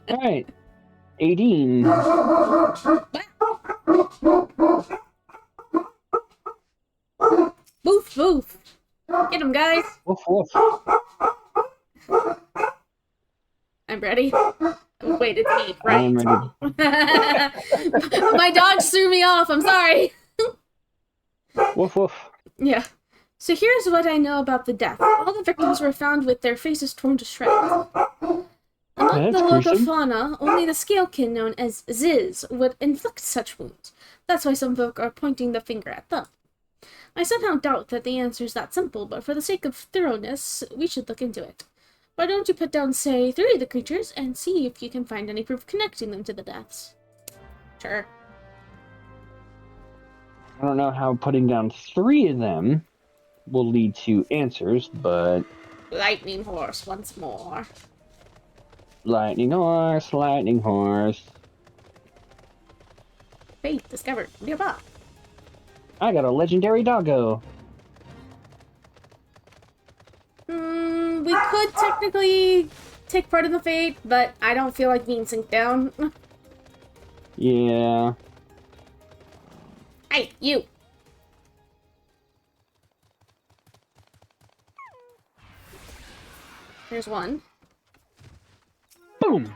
Alright. 18. Boof, boof. Get him, guys. Woof, woof. I'm ready. Oh, wait, it's me, right? I am ready. My dogs threw me off. I'm sorry. Woof, woof. Yeah. So here's what I know about the death. All the victims were found with their faces torn to shreds. Among the Logofauna, only the scalekin known as Ziz would inflict such wounds. That's why some folk are pointing the finger at them. I somehow doubt that the answer is that simple, but for the sake of thoroughness, we should look into it. Why don't you put down, say, 3 of the creatures, and see if you can find any proof connecting them to the deaths? Sure. I don't know how putting down 3 of them will lead to answers, but... Lightning horse once more. Lightning horse, lightning horse. Faith discovered nearby. I got a legendary doggo. We could technically take part in the fate, but I don't feel like being synced down. Yeah. Hey, you! There's one. Boom!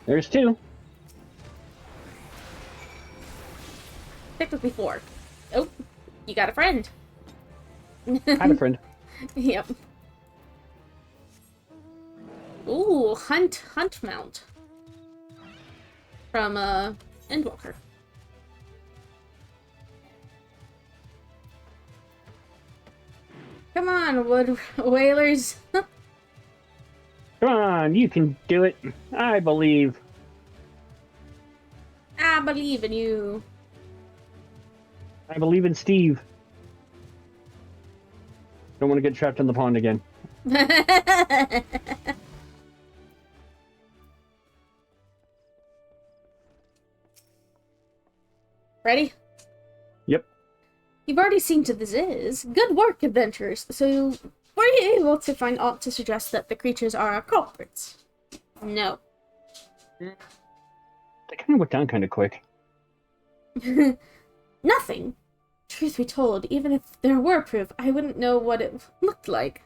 There's 2. Technically 4. Oh, you got a friend. Had a friend. Yep. Ooh, hunt mount. From, Endwalker. Come on, wood whalers. Come on, you can do it. I believe. I believe in you. I believe in Steve. Don't want to get trapped in the pond again. Ready? Yep. You've already seen to the Ziz. Good work, adventurers. So, were you able to find aught to suggest that the creatures are our culprits? No. They kind of went down kind of quick. Nothing. Truth be told, even if there were proof, I wouldn't know what it looked like.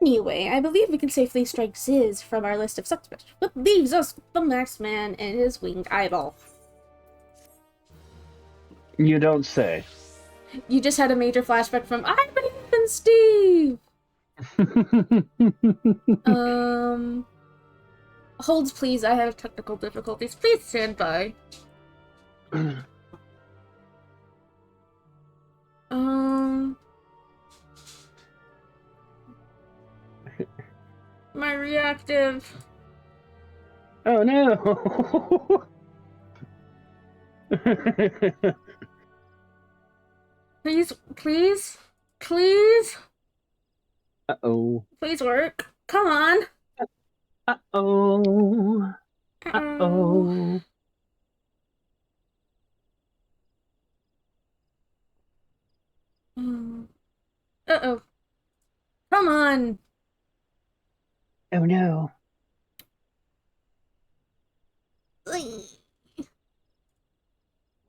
Anyway, I believe we can safely strike Ziz from our list of suspects, which leaves us with the masked man and his winged eyeball. You don't say. You just had a major flashback from I believe in Steve! Holds please, I have technical difficulties. Please stand by. My reactive. Oh no! Please, please, please, Uh-oh. please work. Come on. Uh-oh. Uh-oh. Uh-oh. Come on. Oh no.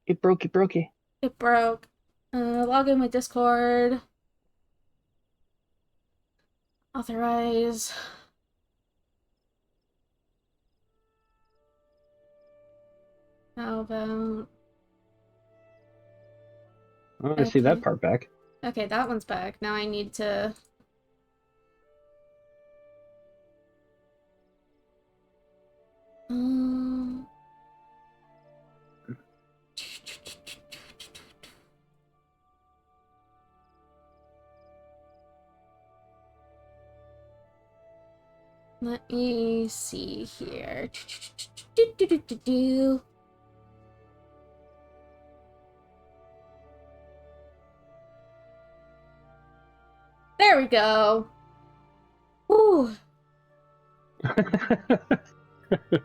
It broke, it broke it. It broke. Log in with Discord. Authorize. How about... Oh, I see that part back. Okay, that one's back. Now I need to... Let me see here. There we go. Ooh.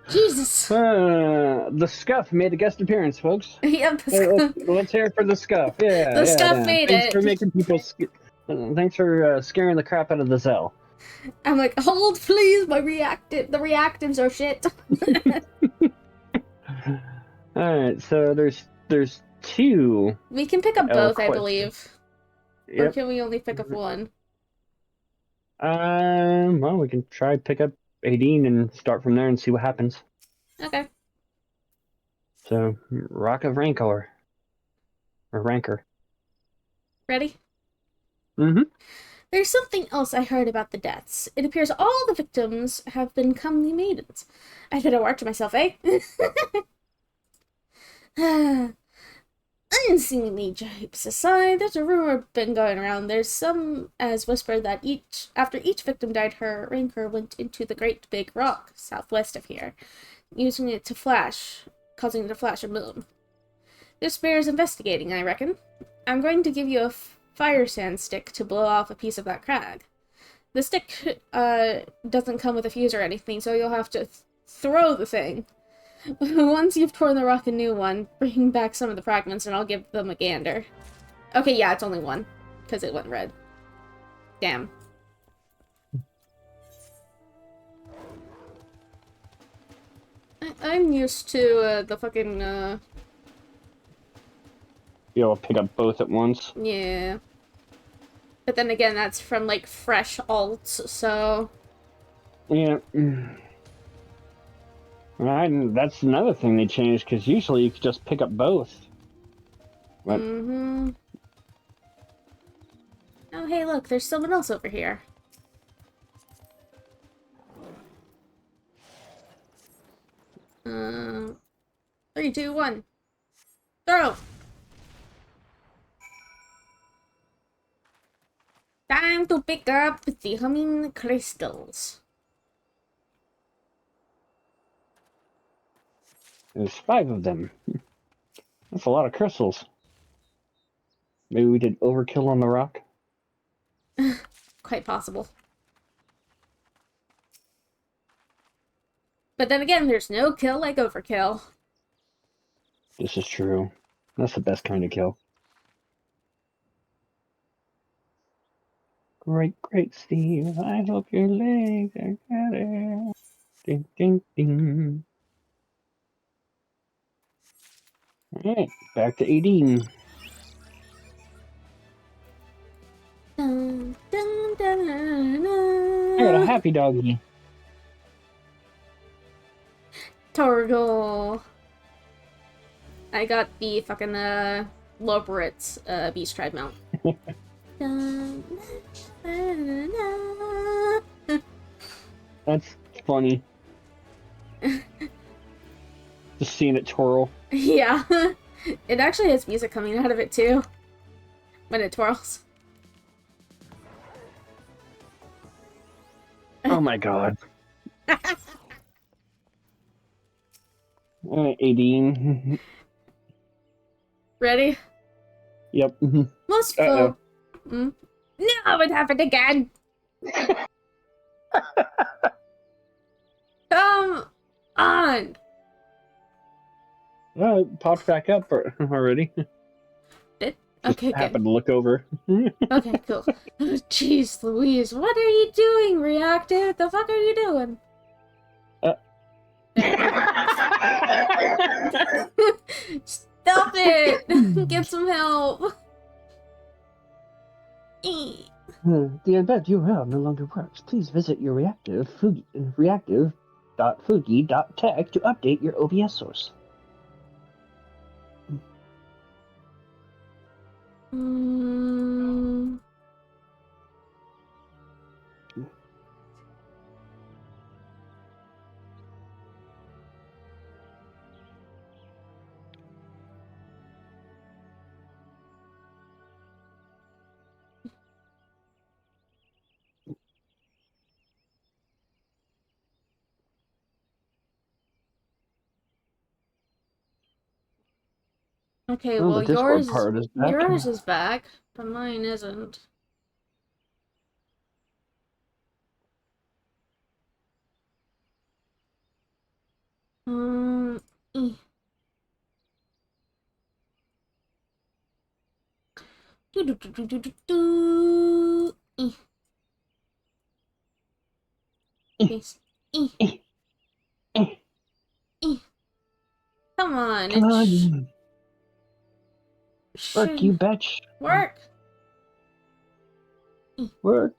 Jesus. The Scuff made a guest appearance, folks. Yep. Let's hear it for the Scuff. Yeah, The Scuff made Thanks it. for making people. Thanks for scaring the crap out of the Zell. I'm like, hold, please. The reactives are shit. All right, so there's two. We can pick up both, I Quest. believe. Yep. Or can we only pick up one? Well, we can try pick up 18 and start from there and see what happens. Okay. So, Rock of Rancor. Or Rancor. Ready? Mm-hmm. There's something else I heard about the deaths. It appears all the victims have been comely maidens. I'd better watch myself, eh? Unseemly jibes aside, there's a rumor been going around. There's some as whisper that after each victim died, her rancor went into the great big rock southwest of here, using it to flash, causing it to flash and boom. This bears investigating, I reckon. I'm going to give you a fire sand stick to blow off a piece of that crag. The stick doesn't come with a fuse or anything, so you'll have to throw the thing. Once you've torn the rock a new one, bring back some of the fragments and I'll give them a gander. Okay, yeah, it's only one, because it went red. Damn. I'm used to the fucking, Be able to pick up both at once. yeah. But then again, that's from, like, fresh alts, so... Yeah. That's another thing they changed, because usually you could just pick up both. But... Mm-hmm. Oh, hey, look, there's someone else over here. Three, two, one. Throw! Time to pick up the humming crystals. There's 5 of them. That's a lot of crystals. Maybe we did overkill on the rock? Quite possible. But then again, there's no kill like overkill. This is true. That's the best kind of kill. Great, great, Steve. I hope your legs are better. Ding, ding, ding. Alright, back to 18. Dun, dun, dun, dun, I got a dun. happy doggy. Torgal. I got the fucking Loboritz Beast Tribe mount. Dun, dun, dun, dun. That's funny. Just seeing it twirl. Yeah. It actually has music coming out of it too. When it twirls. Oh my god. Alright, 18. Ready? Yep. Most Uh-oh. folk. No, it happened again! Come on! Oh, it popped back up already. It, Just okay, good. happened to look over. Okay, cool. Oh, jeez Louise, what are you doing, Reactive? The fuck are you doing? Stop it! Get some help! The embed URL no longer works. Please visit your reactive.fugi.tech to update your OBS source. Okay, Oh, well, the Discord part is back. yours is back, but mine isn't. Eh. Do. Eh. Yes. Eh. Eh. Come on, Come it on. Work, should you bitch. work. Work,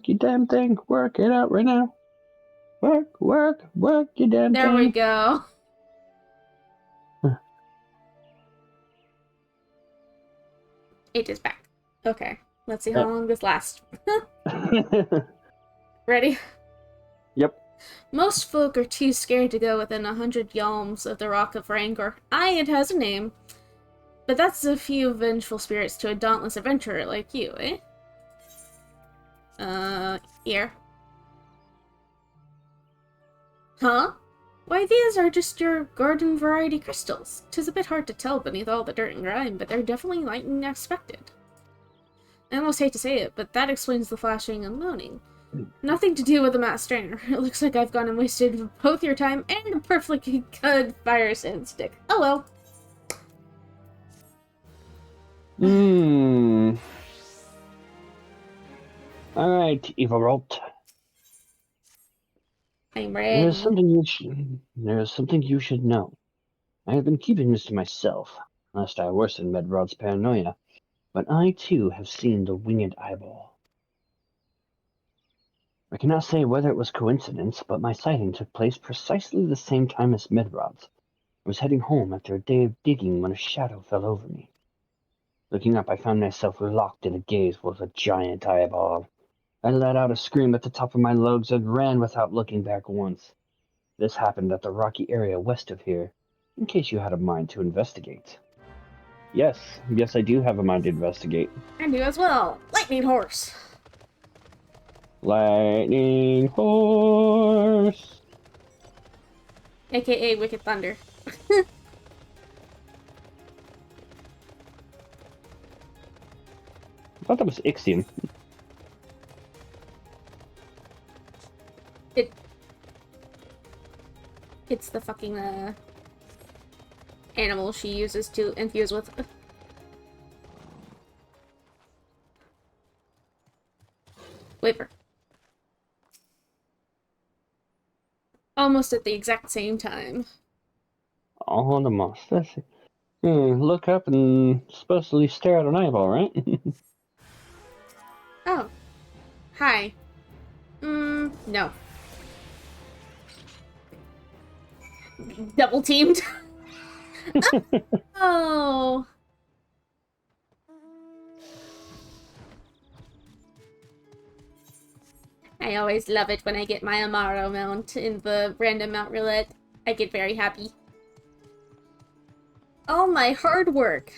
you damn thing. Work it out right now. Work, you damn There thing. we go. It is back. Okay, let's see how long this lasts. Ready? Yep. Most folk are too scared to go within 100 yalms of the Rock of Rancor. Aye, it has a name. But that's a few vengeful spirits to a dauntless adventurer like you, eh? Here. Huh? Why, these are just your garden variety crystals. 'Tis a bit hard to tell beneath all the dirt and grime, but they're definitely lighter than expected. I almost hate to say it, but that explains the flashing and moaning. Nothing to do with the mass strainer. It looks like I've gone and wasted both your time and a perfectly good fire sand stick. Oh well. Alright, Evarolt. I'm ready. There's something you should know. I have been keeping this to myself, lest I worsen Medrod's paranoia, but I too have seen the winged eyeball. I cannot say whether it was coincidence, but my sighting took place precisely the same time as Medrod's. I was heading home after a day of digging when a shadow fell over me. Looking up, I found myself locked in a gaze with a giant eyeball. I let out a scream at the top of my lungs and ran without looking back once. This happened at the rocky area west of here, in case you had a mind to investigate. Yes, I do have a mind to investigate. I do as well. Lightning horse. Lightning horse. AKA Wicked Thunder. I thought that was Ixion. It's the fucking, animal she uses to infuse with. Waver. Almost at the exact same time. Almost. Let's see. Look up and supposedly stare at an eyeball, right? Oh. Hi. No. Double teamed. Oh. I always love it when I get my Amaro mount in the random mount roulette. I get very happy. All my hard work.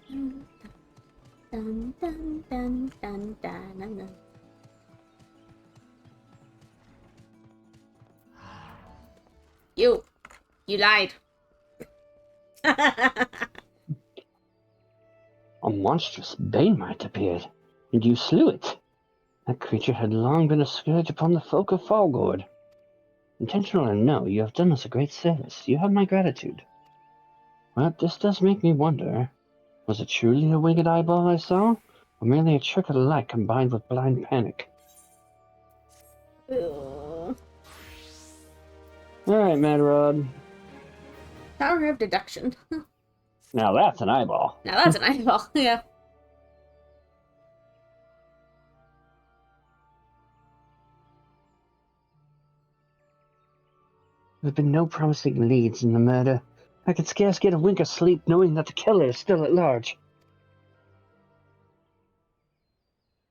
Dun, dun, dun, dun, dun, dun, dun. You lied. A monstrous Banemite appeared, and you slew it. That creature had long been a scourge upon the folk of Falgord. Intentional or no, you have done us a great service. You have my gratitude. But this does make me wonder. Was it truly a winged eyeball I saw? Or merely a trick of the light combined with blind panic? Alright, Mad Rod. Power of deduction. Now that's an eyeball. Now that's an eyeball, yeah. There have been no promising leads in the murder. I could scarce get a wink of sleep knowing that the killer is still at large.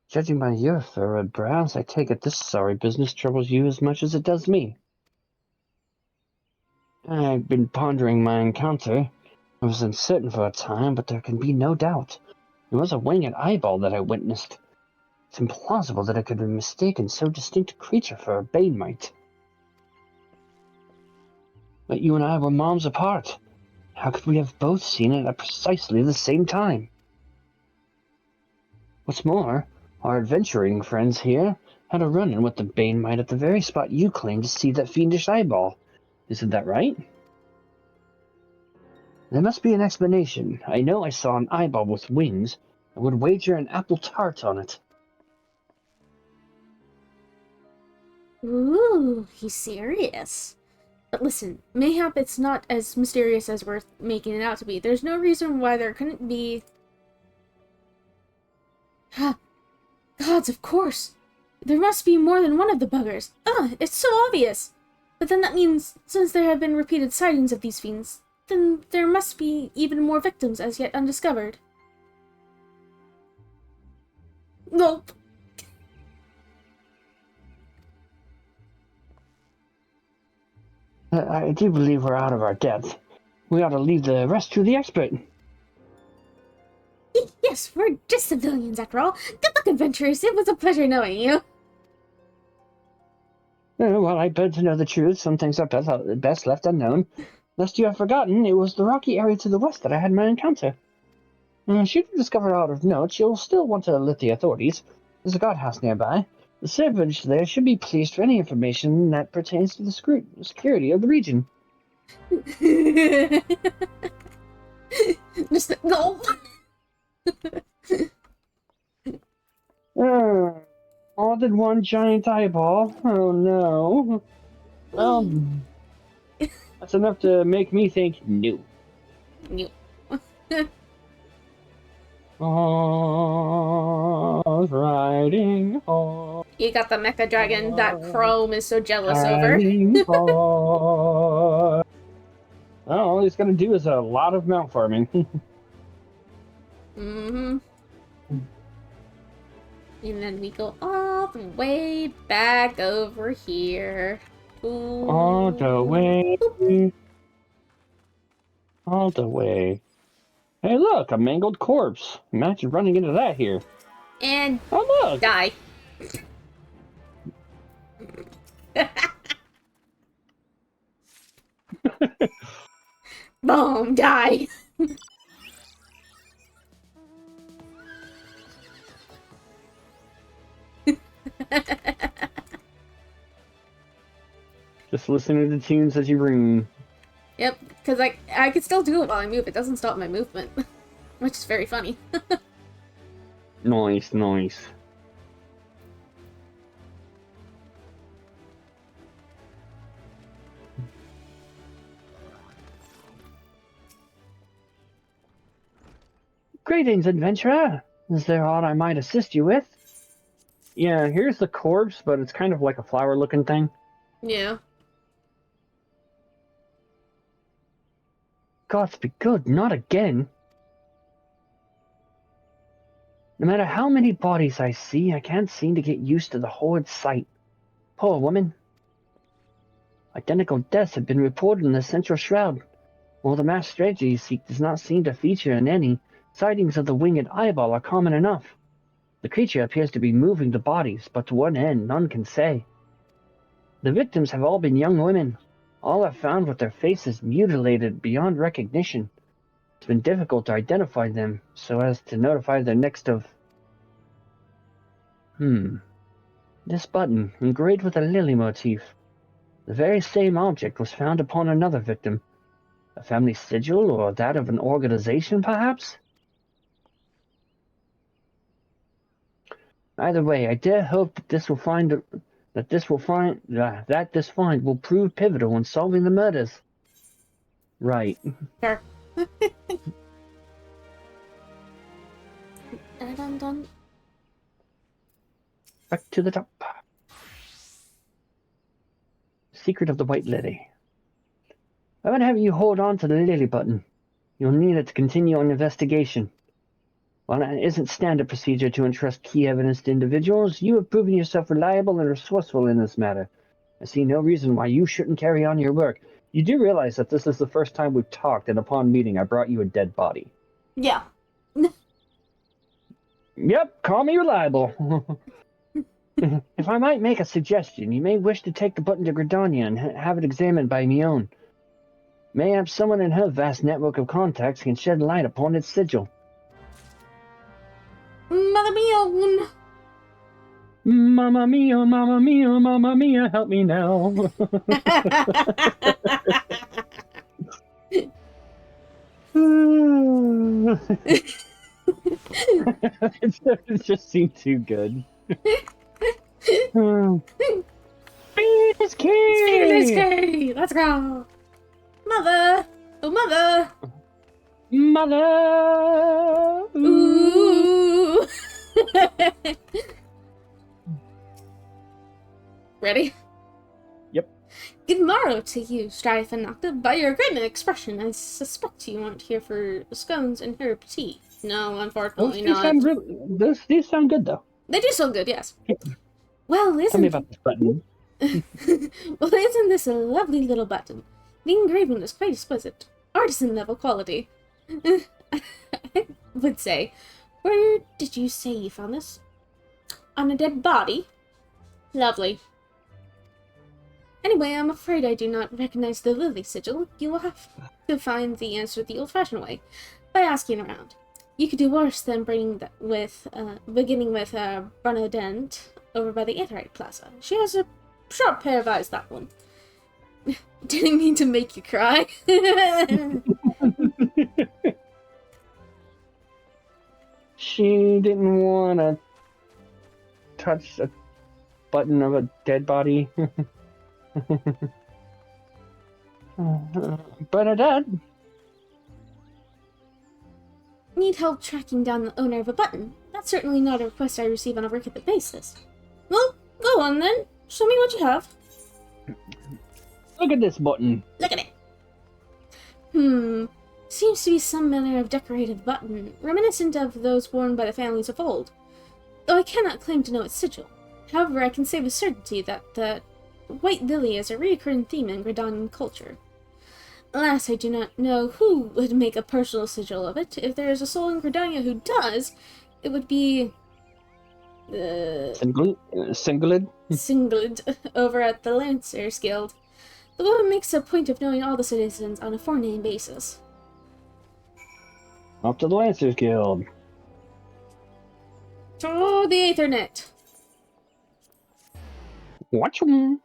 Judging by your furrowed brows, I take it this sorry business troubles you as much as it does me. I've been pondering my encounter. I was uncertain for a time, but there can be no doubt. It was a winged eyeball that I witnessed. It's implausible that I could have mistaken so distinct a creature for a Banemite. But you and I were moms apart. How could we have both seen it at precisely the same time? What's more, our adventuring friends here had a run-in with the Banemite at the very spot you claimed to see that fiendish eyeball. Isn't that right? There must be an explanation. I know I saw an eyeball with wings. I would wager an apple tart on it. Ooh, he's serious. But listen, mayhap it's not as mysterious as we're making it out to be. There's no reason why there couldn't be... Gods, of course! There must be more than one of the buggers. It's so obvious! But then that means, since there have been repeated sightings of these fiends, then there must be even more victims as yet undiscovered. Nope. I do believe we're out of our depth. We ought to leave the rest to the expert. Yes, we're just civilians after all. Good luck, adventurers. It was a pleasure knowing you. Well, I beg to know the truth. Some things are best left unknown. Lest you have forgotten, it was the rocky area to the west that I had my encounter. Should you discover aught of note, you'll still want to alert the authorities. There's a guardhouse nearby. The servants there should be pleased for any information that pertains to the security of the region. Just no. More than one giant eyeball. Oh no. Well, that's enough to make me think new. New. Riding home. You got the mecha dragon that Chrome is so jealous over. Oh, all he's gonna do is a lot of mount farming. Mm-hmm. And then we go all the way back over here. Ooh. All the way. All the way. Hey, look, a mangled corpse. Imagine running into that here. And Oh, look. die. Boom, die. Just listening to the tunes as you ring. Yep, because I could still do it while I move. It doesn't stop my movement, which is very funny. Nice, nice. Greetings, adventurer. Is there aught I might assist you with? Yeah, here's the corpse, but it's kind of like a flower-looking thing. Yeah. Gods be good, not again. No matter how many bodies I see, I can't seem to get used to the horrid sight. Poor woman. Identical deaths have been reported in the central shroud, while the mass strategy you seek does not seem to feature in any. Sightings of the winged eyeball are common enough. The creature appears to be moving the bodies, but to what end, none can say. The victims have all been young women. All are found with their faces mutilated beyond recognition. It's been difficult to identify them, so as to notify their next of... This button, engraved with a lily motif. The very same object was found upon another victim. A family sigil, or that of an organization, perhaps? Either way, I dare hope that this find will prove pivotal in solving the murders. Right. Sure. Dun, dun. Back to the top. Secret of the White Lily. I would have you hold on to the lily button. You'll need it to continue on investigation. While it isn't standard procedure to entrust key evidence to individuals, you have proven yourself reliable and resourceful in this matter. I see no reason why you shouldn't carry on your work. You do realize that this is the first time we've talked, and upon meeting I brought you a dead body. Yeah. Yep, call me reliable. If I might make a suggestion, you may wish to take the button to Gridania and have it examined by Mion. Mayhap someone in her vast network of contacts can shed light upon its sigil. Mother Mion! Mamma mia, help me now. It just seemed too good. Fearless Key! Fearless Key! Let's go! Mother! Oh, mother! Mother! Ooh! Ready? Yep. Good morrow to you, Strife and Nocta. By your grin expression, I suspect you aren't here for scones and herb tea. No, unfortunately not. These sound good, though. They do sound good, yes. Well, Tell me about this button. Well, isn't this a lovely little button? The engraving is quite exquisite. Artisan level quality. I would say. Where did you say you found this? On a dead body? Lovely. Anyway, I'm afraid I do not recognize the lily sigil. You will have to find the answer the old-fashioned way, by asking around. You could do worse than beginning with Bernadette over by the Aetherite Plaza. She has a sharp pair of eyes, that one. Didn't mean to make you cry. She didn't want to touch a button of a dead body. Bernadette! Need help tracking down the owner of a button? That's certainly not a request I receive on a regular basis. Well, go on then. Show me what you have. Look at this button. Look at it. Seems to be some manner of decorative button, reminiscent of those worn by the families of old. Though I cannot claim to know its sigil. However, I can say with certainty that the white lily is a recurring theme in Gridanian culture. Alas, I do not know who would make a personal sigil of it. If there is a soul in Gridania who does, it would be... Singled? Singled over at the Lancers Guild. The woman makes a point of knowing all the citizens on a forename basis. Up to the Lancers Guild. To the Ethernet. Watch them.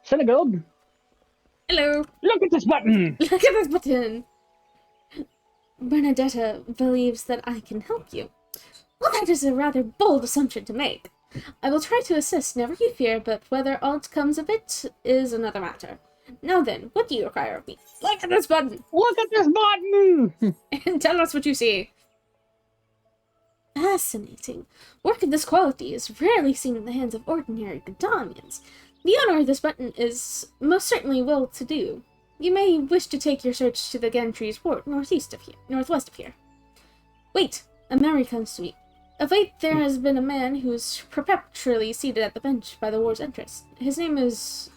Senegold, Hello. look at this button. Look at this button. Bernadetta believes that I can help you. Well, that is a rather bold assumption to make. I will try to assist, never you fear, but whether aught comes of it is another matter. Now then, what do you require of me? Look at this button! Look at this button. And tell us what you see. Fascinating. Work of this quality is rarely seen in the hands of ordinary Godanians. The owner of this button is most certainly well-to-do. You may wish to take your search to the Gantries Ward, northwest of here. Wait, a memory comes to me. Of late, there has been a man who is perpetually seated at the bench by the ward's entrance. His name is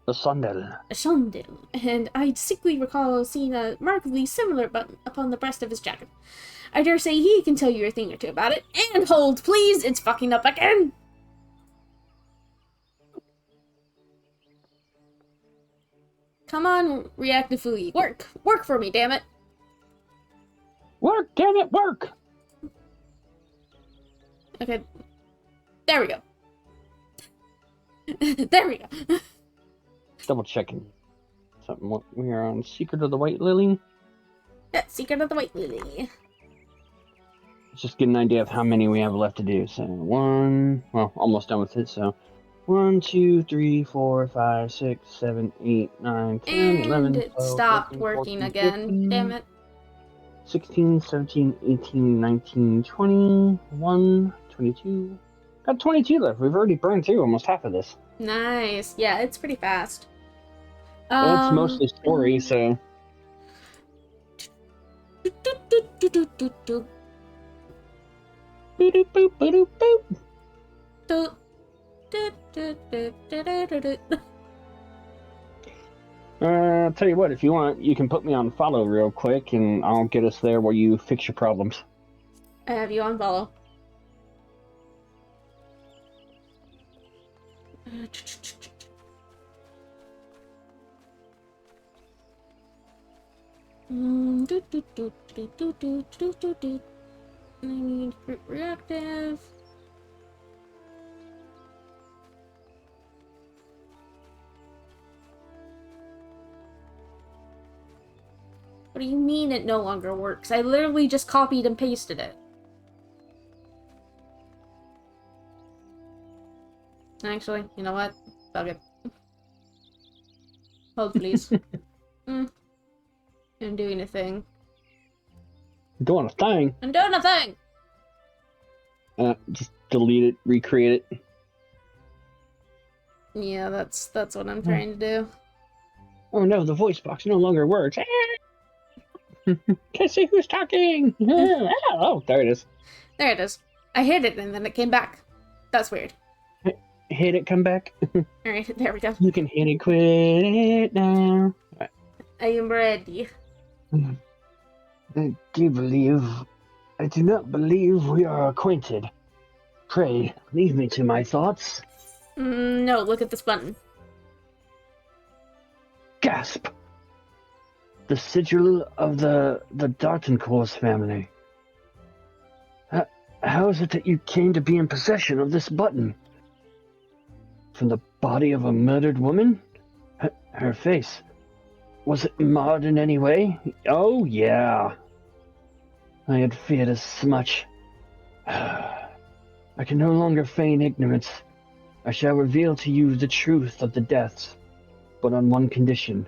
The Sundel. Shondil, and I distinctly recall seeing a markedly similar button upon the breast of his jacket. I dare say he can tell you a thing or two about it. And hold, please! It's fucking up again! Come on, reactive fooey. Work! Work for me, damn it! Work, damn it, work. Okay. There we go. There we go. Double checking. Something. We are on Secret of the White Lily. Yeah, Secret of the White Lily. Let's just get an idea of how many we have left to do. So almost done with it. So 1, 2, 3, 4, 5, 6, 7, 8, 9, 10, And 11, it 12, stopped 13, working 14, again. 15, Damn it. 16, 17, 18, 19, 20, 1, 22. Got 22 left. We've already burned through almost half of this. Nice. Yeah, it's pretty fast. Well, it's mostly story, so. Boop, boop, boop, boop. I'll tell you what, if you want, you can put me on follow real quick, and I'll get us there while you fix your problems. I have you on follow. I need group reactive. What do you mean it no longer works? I literally just copied and pasted it. Actually, you know what? Fuck it. Hold, please. I'm doing a thing. Doing a thing. I'm doing a thing! Just delete it, recreate it. Yeah, that's what I'm trying to do. Oh no, the voice box no longer works. Can't see who's talking. Oh, there it is. There it is. I hit it and then it came back. That's weird. Hit it, come back. Alright, there we go. You can hit it, quit it now. Right. I am ready. I do not believe we are acquainted. Pray, leave me to my thoughts. No, look at this button. Gasp! The sigil of the Dartencourts family. How is it that you came to be in possession of this button? From the body of a murdered woman? Her face. Was it marred in any way? Oh, yeah. I had feared as much. I can no longer feign ignorance. I shall reveal to you the truth of the deaths, but on one condition.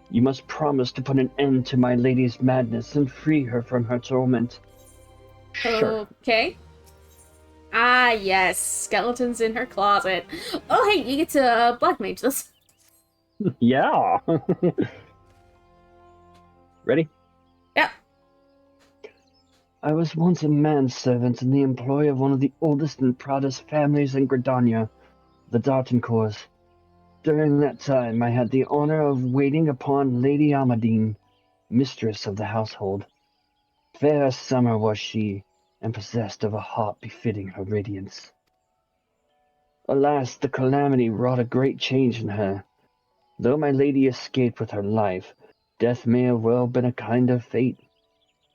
You must promise to put an end to my lady's madness and free her from her torment. Sure. Okay. Ah, yes. Skeletons in her closet. Oh, hey, you get to black mage this. Yeah. Ready? Yeah. I was once a manservant in the employ of one of the oldest and proudest families in Gridania, the Dartencourts. During that time, I had the honor of waiting upon Lady Amadine, mistress of the household. Fair as summer was she, and possessed of a heart befitting her radiance. Alas, the calamity wrought a great change in her. Though my lady escaped with her life, death may have well been a kind of fate.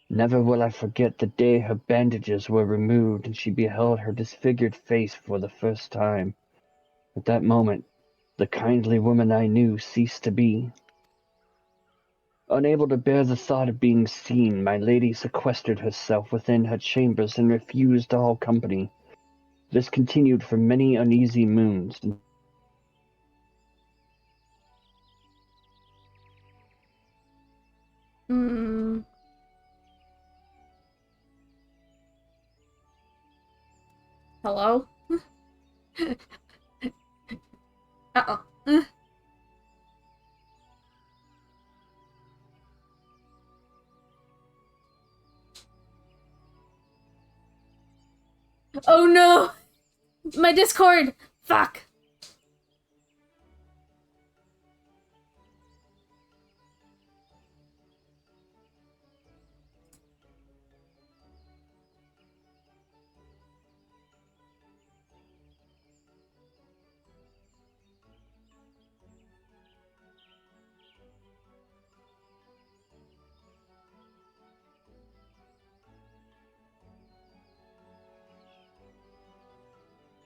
Never will I forget the day her bandages were removed and she beheld her disfigured face for the first time. At that moment, the kindly woman I knew ceased to be. Unable to bear the thought of being seen, my lady sequestered herself within her chambers and refused all company. This continued for many uneasy moons. Hmm. Hello? Uh-oh. Oh no! My Discord! Fuck!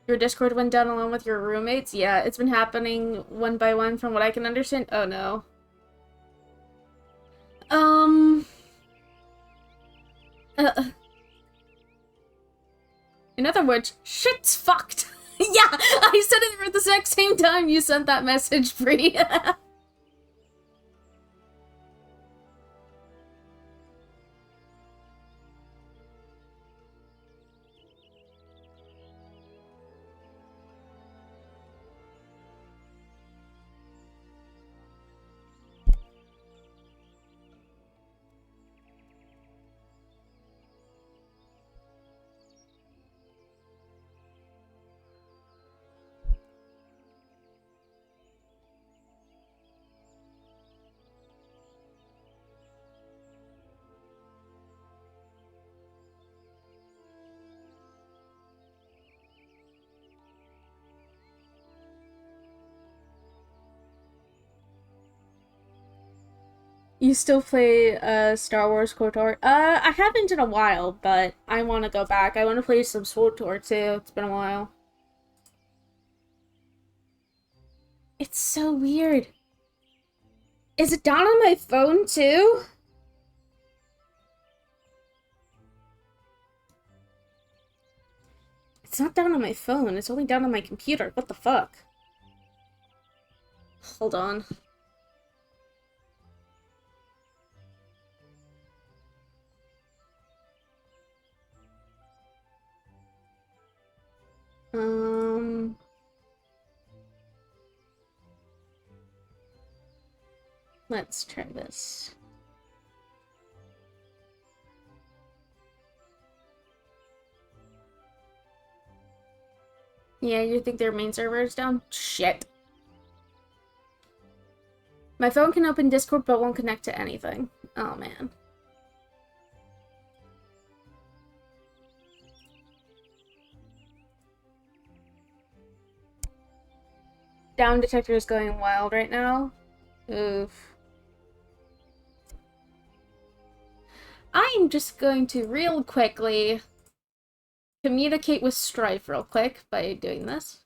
Your Discord went down along with your roommates? Yeah, it's been happening one by one from what I can understand. Oh no. Um... in other words, shit's fucked. Yeah, I said it at the exact same time you sent that message, Bree. You still play Star Wars KOTOR? I haven't in a while, but I want to go back. I want to play some SWTOR too. It's been a while. It's so weird. Is it down on my phone too? It's not down on my phone. It's only down on my computer. What the fuck? Hold on. Um... Let's try this. Yeah, you think their main server is down? Shit. My phone can open Discord but won't connect to anything. Oh man. Down detector is going wild right now. Oof. I'm just going to real quickly communicate with Strife real quick by doing this.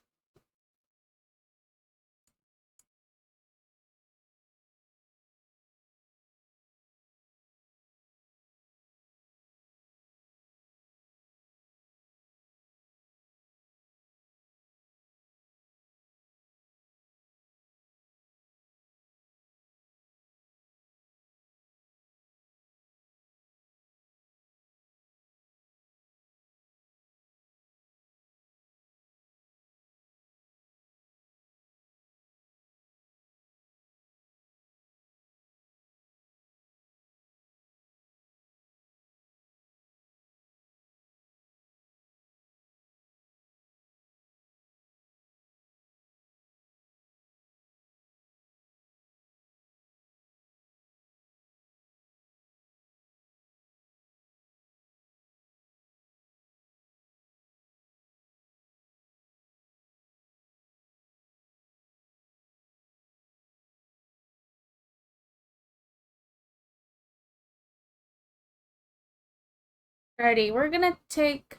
Alrighty, we're gonna take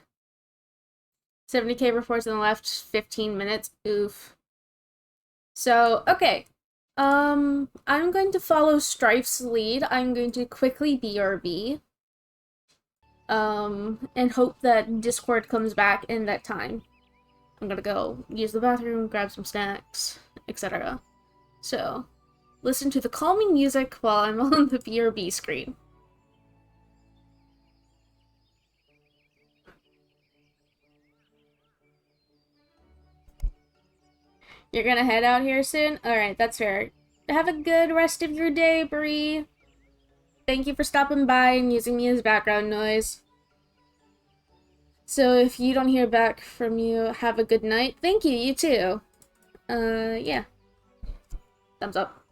70k reports in the left 15 minutes. Oof. So, okay. I'm going to follow Strife's lead. I'm going to quickly BRB. And hope that Discord comes back in that time. I'm gonna go use the bathroom, grab some snacks, etc. So, listen to the calming music while I'm on the BRB screen. You're gonna head out here soon? Alright, that's fair. Have a good rest of your day, Bree. Thank you for stopping by and using me as background noise. So if you don't hear back from you, have a good night. Thank you, you too. Yeah. Thumbs up.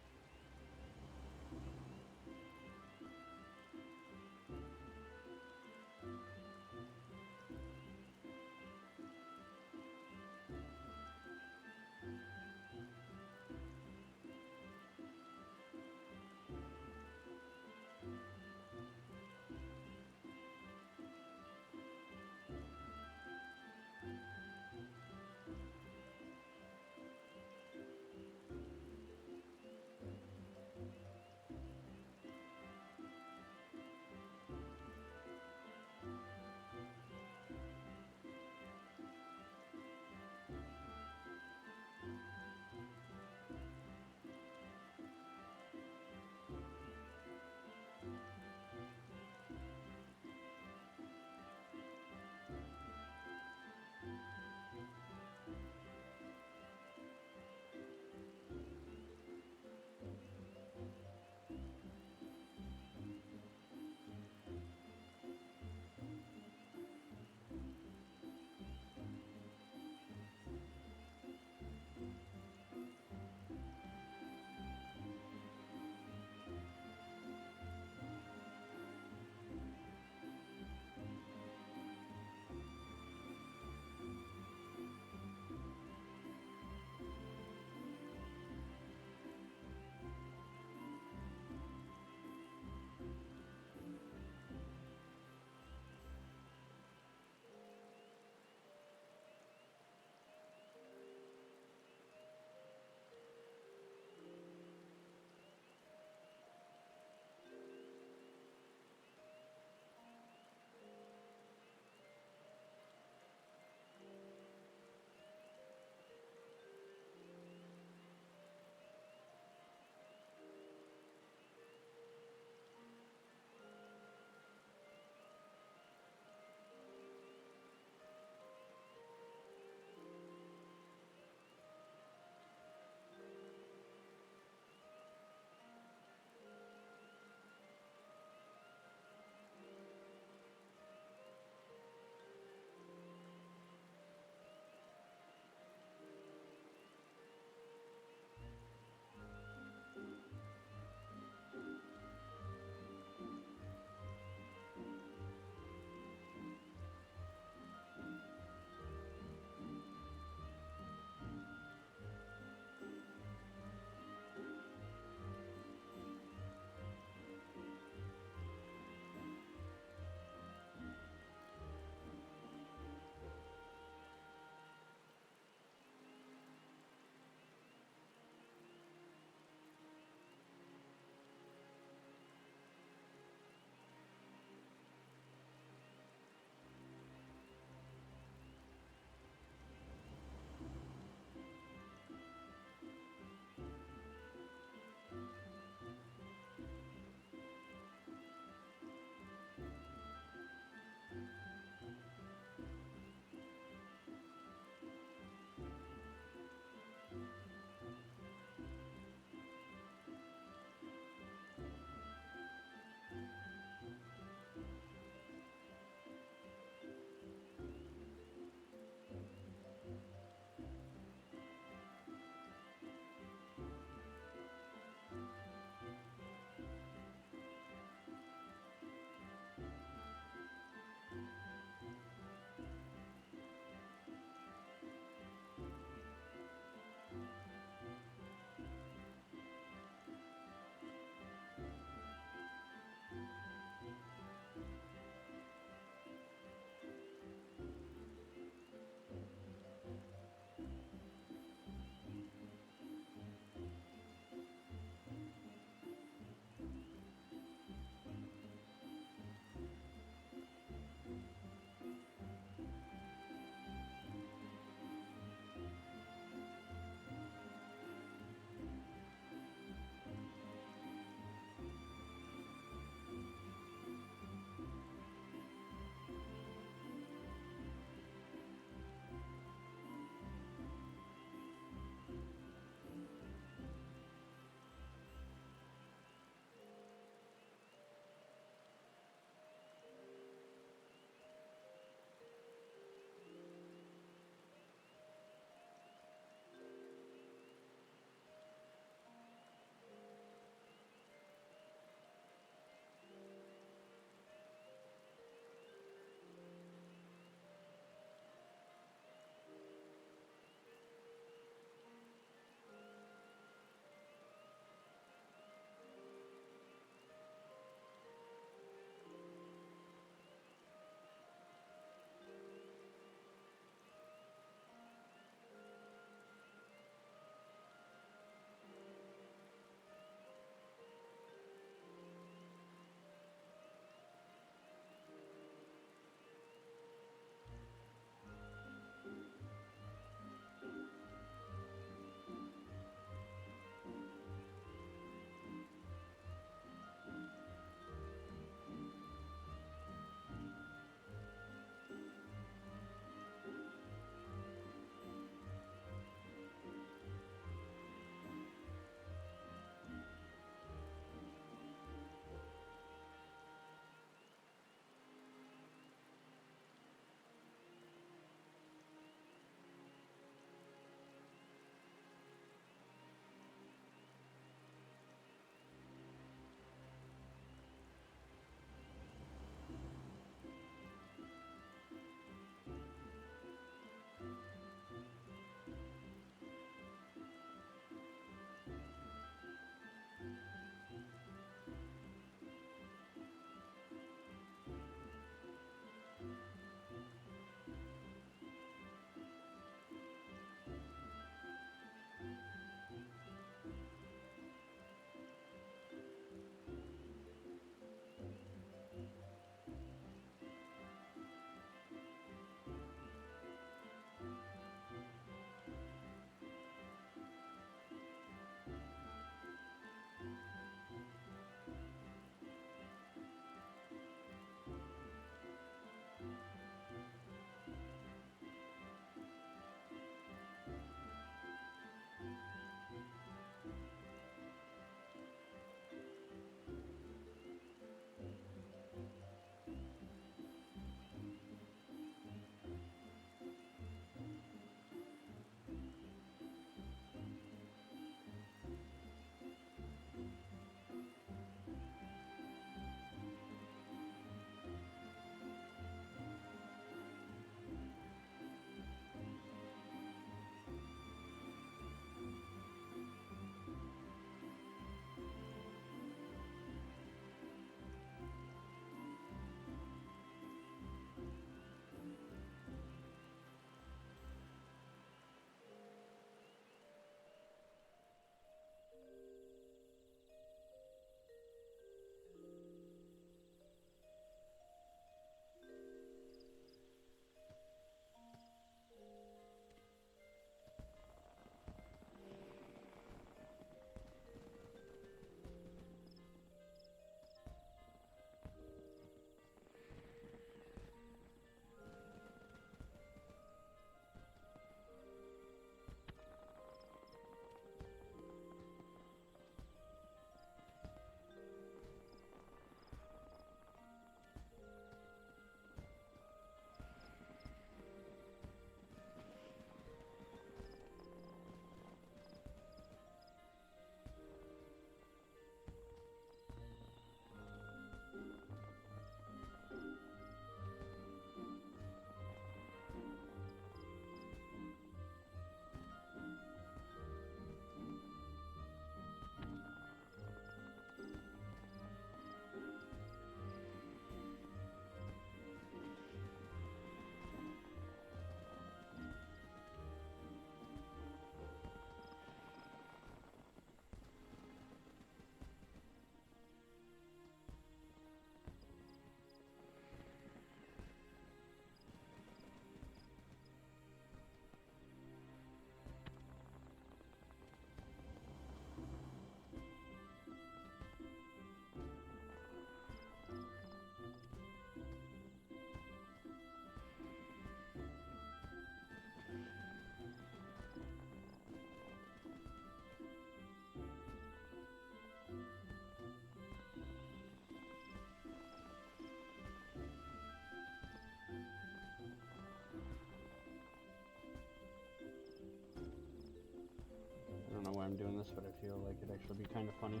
this, but I feel like it'd actually be kind of funny.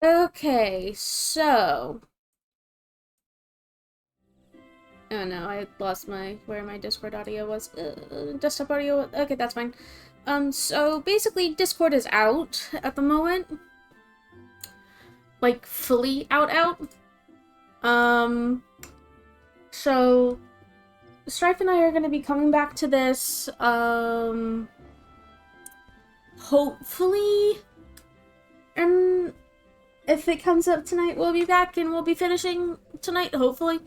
Okay, so... Oh no, I lost where my Discord audio was. Desktop audio, okay, that's fine. So basically Discord is out at the moment. Like, fully out. So Strife and I are gonna be coming back to this, hopefully, and if it comes up tonight, we'll be back and we'll be finishing tonight, hopefully.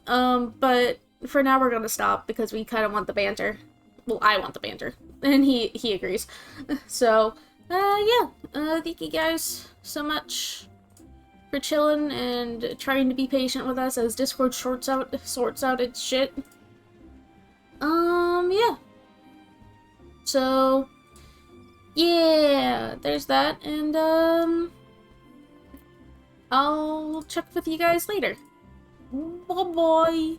But for now we're gonna stop because we kind of want the banter. Well, I want the banter, and he agrees. So, yeah, thank you guys so much for chilling and trying to be patient with us as Discord sorts out its shit. Yeah. So, yeah, there's that, and, I'll check with you guys later. Bye-bye.